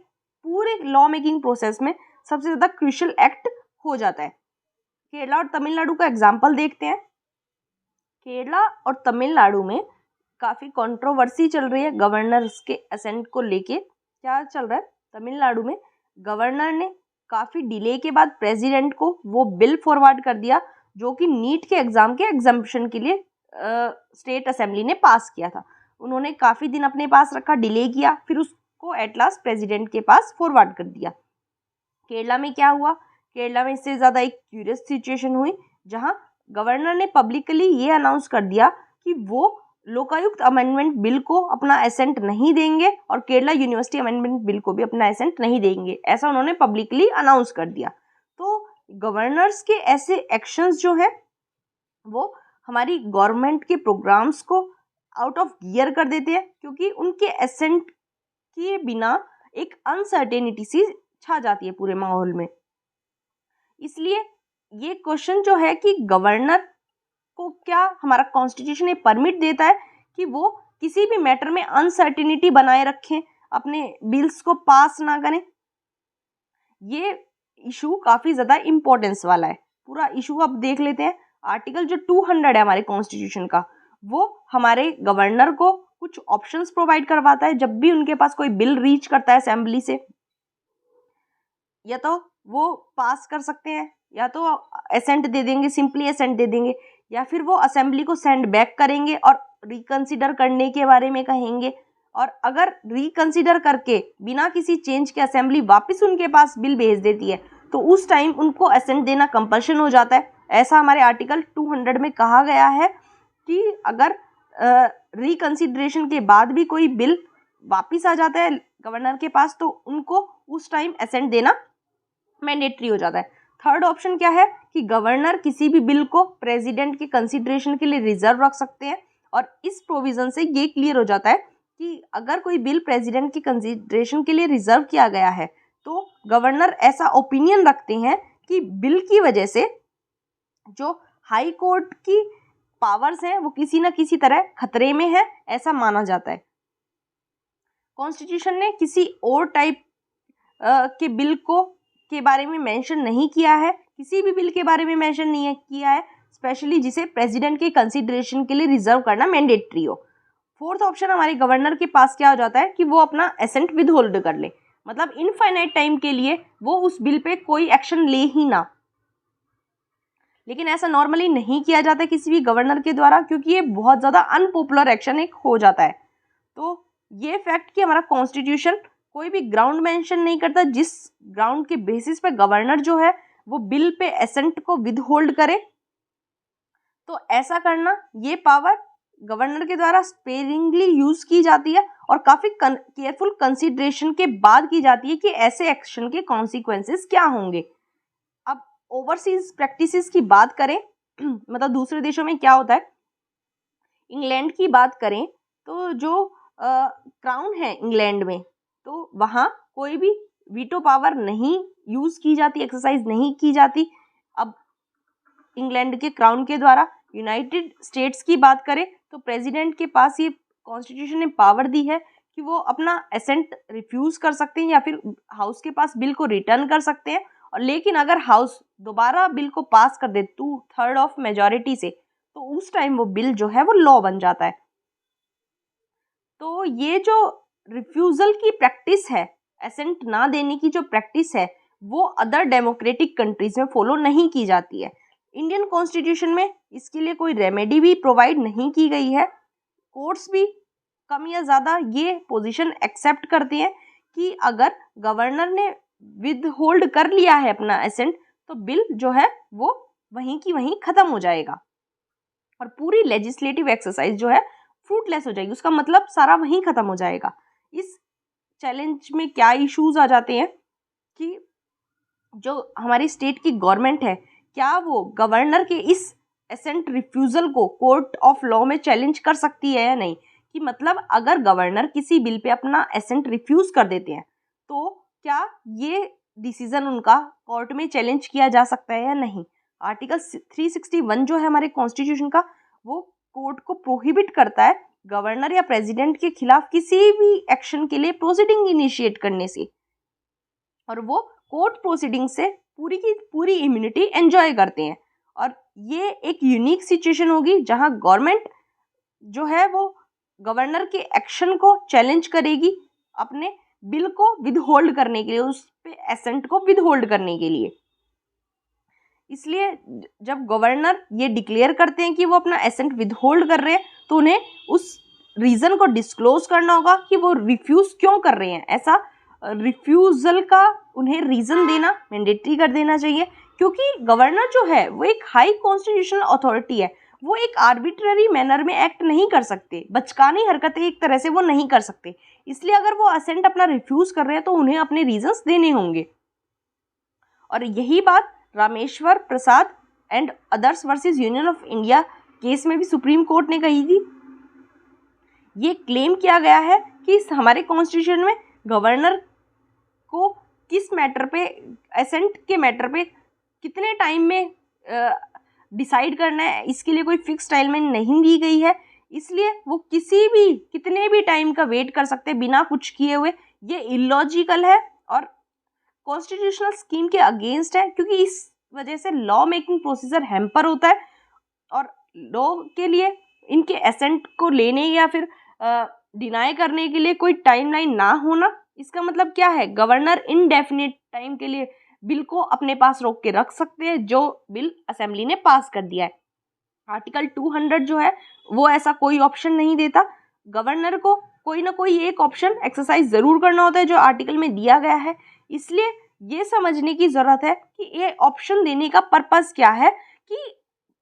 पूरे लॉ मेकिंग प्रोसेस में सबसे ज़्यादा क्रूशियल एक्ट हो जाता है। केरला और तमिलनाडु का एग्जाम्पल देखते हैं। केरला और तमिलनाडु में काफ़ी कंट्रोवर्सी चल रही है गवर्नर्स के असेंट को लेके। क्या चल रहा है, तमिलनाडु में गवर्नर ने काफ़ी डिले के बाद प्रेसिडेंट को वो बिल फॉरवर्ड कर दिया जो कि नीट के एग्ज़ाम के एग्जाम्पशन के लिए स्टेट असेंबली ने पास किया था। उन्होंने काफ़ी दिन अपने पास रखा, डिले किया, फिर उसको एट लास्ट प्रेसिडेंट के पास फॉरवर्ड कर दिया। केरला में क्या हुआ, केरला में इससे ज़्यादा एक क्यूरियस सिचुएशन हुई जहां गवर्नर ने पब्लिकली ये अनाउंस कर दिया कि वो लोकायुक्त अमेंडमेंट बिल को अपना एसेंट नहीं देंगे और केरला यूनिवर्सिटी अमेंडमेंट बिल को भी अपना एसेंट नहीं देंगे, ऐसा उन्होंने पब्लिकली अनाउंस कर दिया। तो गवर्नर्स के ऐसे एक्शंस जो है वो हमारी गवर्नमेंट के प्रोग्राम्स को आउट ऑफ गियर कर देते हैं, क्योंकि उनके एसेंट के बिना एक अनसर्टेनिटी सी छा जाती है पूरे माहौल में। इसलिए ये क्वेश्चन जो है कि गवर्नर को क्या हमारा कॉन्स्टिट्यूशन ये परमिट देता है कि वो किसी भी मैटर में अनसर्टेनिटी बनाए रखें, अपने बिल्स को पास ना करें। ये इशू काफ़ी ज़्यादा इम्पोर्टेंस वाला है। पूरा इशू अब देख लेते हैं। आर्टिकल जो 200 है हमारे कॉन्स्टिट्यूशन का, वो हमारे गवर्नर को कुछ ऑप्शंस प्रोवाइड करवाता है जब भी उनके पास कोई बिल रीच करता है असेंबली से। या तो वो पास कर सकते हैं, या तो एसेंट दे देंगे, सिंपली एसेंट दे देंगे, या फिर वो असेंबली को सेंड बैक करेंगे और रिकंसिडर करने के बारे में कहेंगे। और अगर रिकंसिडर करके बिना किसी चेंज के असेंबली वापस उनके पास बिल भेज देती है तो उस टाइम उनको एसेंट देना कंपल्शन हो जाता है। ऐसा हमारे आर्टिकल 200 में कहा गया है कि अगर रिकंसिडरेशन के बाद भी कोई बिल वापस आ जाता है गवर्नर के पास तो उनको उस टाइम एसेंट देना मैंडेटरी हो जाता है। थर्ड ऑप्शन क्या है कि गवर्नर किसी भी बिल को प्रेसिडेंट के कंसिडरेशन के लिए रिजर्व रख सकते हैं, और इस प्रोविजन से ये क्लियर हो जाता है कि अगर कोई बिल प्रेसिडेंट के कंसिडरेशन के लिए रिजर्व किया गया है तो गवर्नर ऐसा ओपिनियन रखते हैं कि बिल की वजह से जो हाई कोर्ट की पावर्स हैं वो किसी न किसी तरह खतरे में है, ऐसा माना जाता है। कॉन्स्टिट्यूशन ने किसी और टाइप के बिल के बारे में मेंशन नहीं किया है, किसी भी बिल के बारे में मेंशन नहीं किया है स्पेशली जिसे प्रेसिडेंट के कंसिडरेशन के लिए रिजर्व करना मैंडेटरी हो। फोर्थ ऑप्शन हमारे गवर्नर के पास क्या हो जाता है कि वो अपना एसेंट विद होल्ड कर ले, मतलब इनफाइनाइट टाइम के लिए वो उस बिल पे कोई एक्शन ले ही ना। लेकिन ऐसा नॉर्मली नहीं किया जाता किसी भी गवर्नर के द्वारा, क्योंकि ये बहुत ज़्यादा अनपॉपुलर एक्शन एक हो जाता है। तो ये फैक्ट कि हमारा कॉन्स्टिट्यूशन कोई भी ग्राउंड मेंशन नहीं करता जिस ग्राउंड के बेसिस पे गवर्नर जो है वो बिल पे एसेंट को विद होल्ड करे, तो ऐसा करना ये पावर गवर्नर के द्वारा स्पेरिंगली यूज की जाती है और काफ़ी केयरफुल कंसिडरेशन के बाद की जाती है कि ऐसे एक्शन के कॉन्सिक्वेंसेस क्या होंगे। अब ओवरसीज प्रैक्टिसेस की बात करें मतलब दूसरे देशों में क्या होता है, इंग्लैंड की बात करें तो जो क्राउन है इंग्लैंड में, तो वहाँ कोई भी वीटो पावर नहीं यूज़ की जाती, एक्सरसाइज नहीं की जाती। अब इंग्लैंड के क्राउन के द्वारा यूनाइटेड स्टेट्स की बात करें तो प्रेसिडेंट के पास ये कॉन्स्टिट्यूशन ने पावर दी है कि वो अपना एसेंट रिफ्यूज़ कर सकते हैं या फिर हाउस के पास बिल को रिटर्न कर सकते हैं। और लेकिन अगर हाउस दोबारा बिल को पास कर दे 2/3 ऑफ मेजॉरिटी से, तो उस टाइम वो बिल जो है वो लॉ बन जाता है। तो ये जो रिफ्यूज़ल की प्रैक्टिस है, एसेंट ना देने की जो प्रैक्टिस है, वो अदर डेमोक्रेटिक कंट्रीज में फॉलो नहीं की जाती है। इंडियन कॉन्स्टिट्यूशन में इसके लिए कोई रेमेडी भी प्रोवाइड नहीं की गई है। कोर्ट्स भी कम या ज़्यादा ये पोजीशन एक्सेप्ट करती हैं कि अगर गवर्नर ने विद होल्ड कर लिया है अपना एसेंट तो बिल जो है वो वहीं की वहीं ख़त्म हो जाएगा और पूरी लेजिस्लेटिव एक्सरसाइज जो है फ्रूटलेस हो जाएगी, उसका मतलब सारा वहीं ख़त्म हो जाएगा। इस चैलेंज में क्या इश्यूज आ जाते हैं कि जो हमारी स्टेट की गवर्नमेंट है, क्या वो गवर्नर के इस एसेंट रिफ्यूज़ल को कोर्ट ऑफ लॉ में चैलेंज कर सकती है या नहीं, कि मतलब अगर गवर्नर किसी बिल पे अपना एसेंट रिफ्यूज़ कर देते हैं तो क्या ये डिसीजन उनका कोर्ट में चैलेंज किया जा सकता है या नहीं। आर्टिकल 361 जो है हमारे कॉन्स्टिट्यूशन का, वो कोर्ट को प्रोहिबिट करता है गवर्नर या प्रेसिडेंट के खिलाफ किसी भी एक्शन के लिए प्रोसीडिंग इनिशिएट करने से, और वो कोर्ट प्रोसीडिंग से पूरी की पूरी इम्यूनिटी एंजॉय करते हैं। और ये एक यूनिक सिचुएशन होगी जहां गवर्नमेंट जो है वो गवर्नर के एक्शन को चैलेंज करेगी अपने बिल को विदहोल्ड करने के लिए, उस पे एसेंट को विदहोल्ड करने के लिए। इसलिए जब गवर्नर ये डिक्लेयर करते हैं कि वो अपना एसेंट विदहोल्ड कर रहे हैं तो उन्हें उस रीज़न को डिस्क्लोज करना होगा कि वो रिफ्यूज़ क्यों कर रहे हैं। ऐसा रिफ्यूज़ल का उन्हें रीज़न देना मैंडेटरी कर देना चाहिए, क्योंकि गवर्नर जो है वो एक हाई कॉन्स्टिट्यूशनल अथॉरिटी है, वो एक आर्बिट्ररी मैनर में एक्ट नहीं कर सकते, बचकानी हरकतें एक तरह से वो नहीं कर सकते। इसलिए अगर वो असेंट अपना रिफ्यूज़ कर रहे हैं तो उन्हें अपने रीजंस देने होंगे। और यही बात Rameshwar Prasad and others versus union of India case में भी सुप्रीम कोर्ट ने कही थी। ये क्लेम किया गया है कि हमारे कॉन्स्टिट्यूशन में गवर्नर को किस मैटर पे, एसेंट के मैटर पे कितने टाइम में डिसाइड करना है, इसके लिए कोई फिक्स टाइमलाइन नहीं दी गई है। इसलिए वो कितने भी टाइम का वेट कर सकते हैं बिना कुछ किए हुए। ये इलॉजिकल है और कॉन्स्टिट्यूशनल स्कीम के अगेंस्ट है, क्योंकि इस वजह से लॉ मेकिंग प्रोसीजर हैम्पर होता है और लॉ के लिए इनके एसेंट को लेने या फिर डिनाई करने के लिए कोई टाइमलाइन ना होना, इसका मतलब क्या है, गवर्नर इनडेफिनिट टाइम के लिए बिल को अपने पास रोक के रख सकते हैं जो बिल असेंबली ने पास कर दिया है। आर्टिकल 200 जो है वो ऐसा कोई ऑप्शन नहीं देता। गवर्नर को कोई ना कोई एक ऑप्शन एक्सरसाइज ज़रूर करना होता है जो आर्टिकल में दिया गया है। इसलिए ये समझने की ज़रूरत है कि ये ऑप्शन देने का पर्पज़ क्या है, कि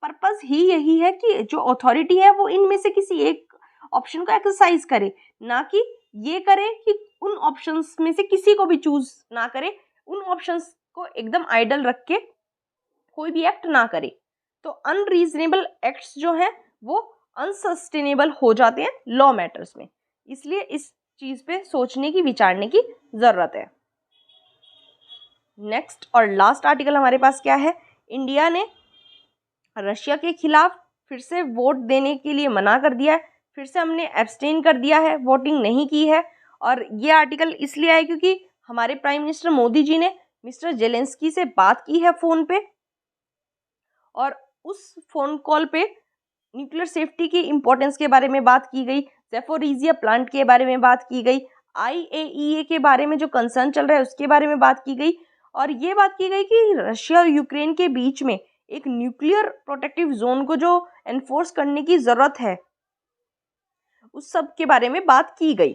पर्पज़ ही यही है कि जो अथॉरिटी है वो इनमें से किसी एक ऑप्शन को एक्सरसाइज करे, ना कि ये करे कि उन ऑप्शंस में से किसी को भी चूज ना करे, उन ऑप्शंस को एकदम आइडल रख के कोई भी एक्ट ना करे। तो अनरीजनेबल एक्ट्स जो हैं वो अनसस्टेनेबल हो जाते हैं लॉ मैटर्स में। इसलिए इस चीज़ पे सोचने की, विचारने की ज़रूरत है। नेक्स्ट और लास्ट आर्टिकल हमारे पास क्या है, इंडिया ने रशिया के खिलाफ फिर से वोट देने के लिए मना कर दिया है, फिर से हमने एब्सटेन कर दिया है, वोटिंग नहीं की है। और ये आर्टिकल इसलिए आया क्योंकि हमारे प्राइम मिनिस्टर मोदी जी ने मिस्टर जेलेंस्की से बात की है फ़ोन पे, और उस फ़ोन कॉल पे न्यूक्लियर सेफ्टी की इम्पोर्टेंस के बारे में बात की गई, ज़ैपोरिज़िया प्लांट के बारे में बात की गई, IAEA के बारे में जो कंसर्न चल रहा है उसके बारे में बात की गई, और ये बात की गई कि रशिया और यूक्रेन के बीच में एक न्यूक्लियर प्रोटेक्टिव जोन को जो एनफोर्स करने की ज़रूरत है उस सब के बारे में बात की गई।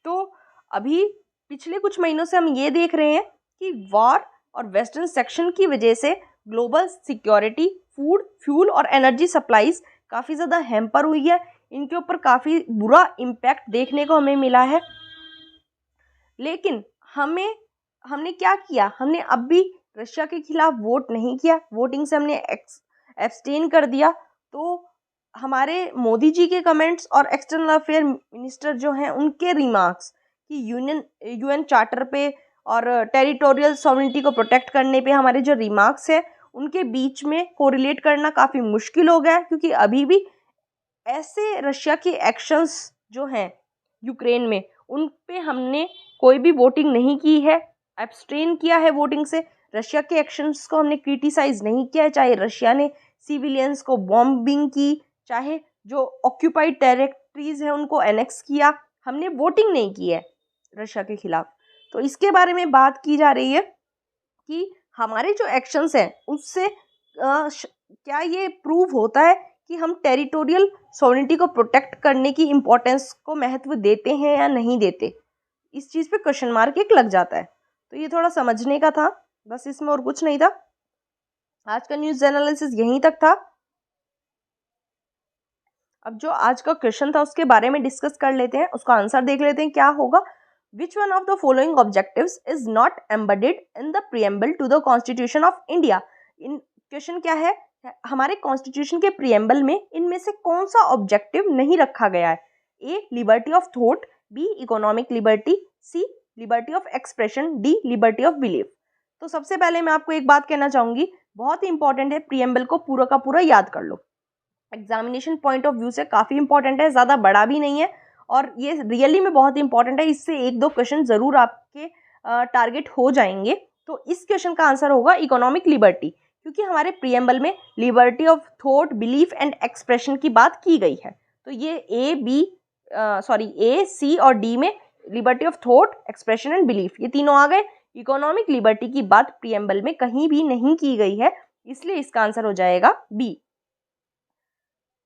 तो अभी पिछले कुछ महीनों से हम ये देख रहे हैं कि वॉर और वेस्टर्न सेक्शन की वजह से ग्लोबल सिक्योरिटी, फूड, फ्यूल और एनर्जी सप्लाईज काफ़ी ज़्यादा हैम्पर हुई है। इनके ऊपर काफ़ी बुरा इम्पैक्ट देखने को हमें मिला है। लेकिन हमने क्या किया, हमने अब भी रशिया के खिलाफ वोट नहीं किया, वोटिंग से हमने एब्सटेन कर दिया। तो हमारे मोदी जी के कमेंट्स और एक्सटर्नल अफेयर मिनिस्टर जो हैं उनके रिमार्क्स कि यूएन चार्टर पे और टेरिटोरियल सॉवरेनिटी को प्रोटेक्ट करने पे हमारे जो रिमार्क्स हैं उनके बीच में कोरिलेट करना काफ़ी मुश्किल हो गया है, क्योंकि अभी भी ऐसे रशिया के एक्शंस जो हैं यूक्रेन में उन पे हमने कोई भी वोटिंग नहीं की है, एब्सटेन किया है वोटिंग से। रशिया के एक्शंस को हमने क्रिटिसाइज नहीं किया है, चाहे रशिया ने सिविलियंस को बॉम्बिंग की, चाहे जो ऑक्यूपाइड टेरिटरीज हैं उनको एनेक्स किया, हमने वोटिंग नहीं की है रशिया के खिलाफ। तो इसके बारे में बात की जा रही है कि हमारे जो एक्शंस हैं उससे क्या ये प्रूव होता है कि हम टेरिटोरियल सॉवरेनिटी को प्रोटेक्ट करने की इम्पोर्टेंस को महत्व देते हैं या नहीं देते। इस चीज़ पे क्वेश्चन मार्क एक लग जाता है। तो ये थोड़ा समझने का था, बस इसमें और कुछ नहीं था। आज का न्यूज़ एनालिसिस यहीं तक था। अब जो आज का क्वेश्चन था उसके बारे में डिस्कस कर लेते हैं, उसका आंसर देख लेते हैं क्या होगा। Which one of the following objectives is not embedded in the preamble to the constitution of India. इन क्वेश्चन क्या है, हमारे कॉन्स्टिट्यूशन के प्रीएम्बल में इनमें से कौन सा ऑब्जेक्टिव नहीं रखा गया है। A, liberty of thought, B, economic liberty, C, liberty of expression, D, liberty of belief. तो सबसे पहले मैं आपको एक बात कहना चाहूँगी, बहुत ही इंपॉर्टेंट है, प्रीएम्बल को पूरा का पूरा याद कर लो। एग्जामिनेशन पॉइंट ऑफ व्यू से काफ़ी इंपॉर्टेंट है, ज़्यादा बड़ा भी नहीं है और ये रियली में बहुत इंपॉर्टेंट है। इससे एक दो क्वेश्चन ज़रूर आपके टारगेट हो जाएंगे। तो इस क्वेश्चन का आंसर होगा इकोनॉमिक लिबर्टी, क्योंकि हमारे प्रीएम्बल में liberty of thought, belief and expression की बात की गई है। तो ये A, B ए, सी और डी में liberty of thought, expression and belief, ये तीनों आ गए। इकोनॉमिक लिबर्टी की बात प्रीएम्बल में कहीं भी नहीं की गई है, इसलिए इसका आंसर हो जाएगा बी।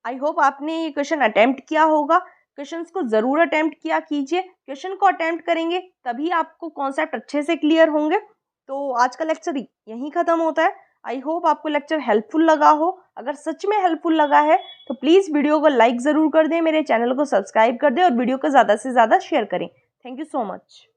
आई होप आपने ये क्वेश्चन अटेम्प्ट किया होगा। क्वेश्चंस को ज़रूर अटेम्प्ट किया कीजिए। क्वेश्चन को अटेम्प्ट करेंगे तभी आपको कॉन्सेप्ट अच्छे से क्लियर होंगे। तो आज का लेक्चर यहीं ख़त्म होता है। आई होप आपको लेक्चर हेल्पफुल लगा हो। अगर सच में हेल्पफुल लगा है तो प्लीज़ वीडियो को लाइक ज़रूर कर दें, मेरे चैनल को सब्सक्राइब कर दें और वीडियो को ज़्यादा से ज़्यादा शेयर करें। Thank you so much.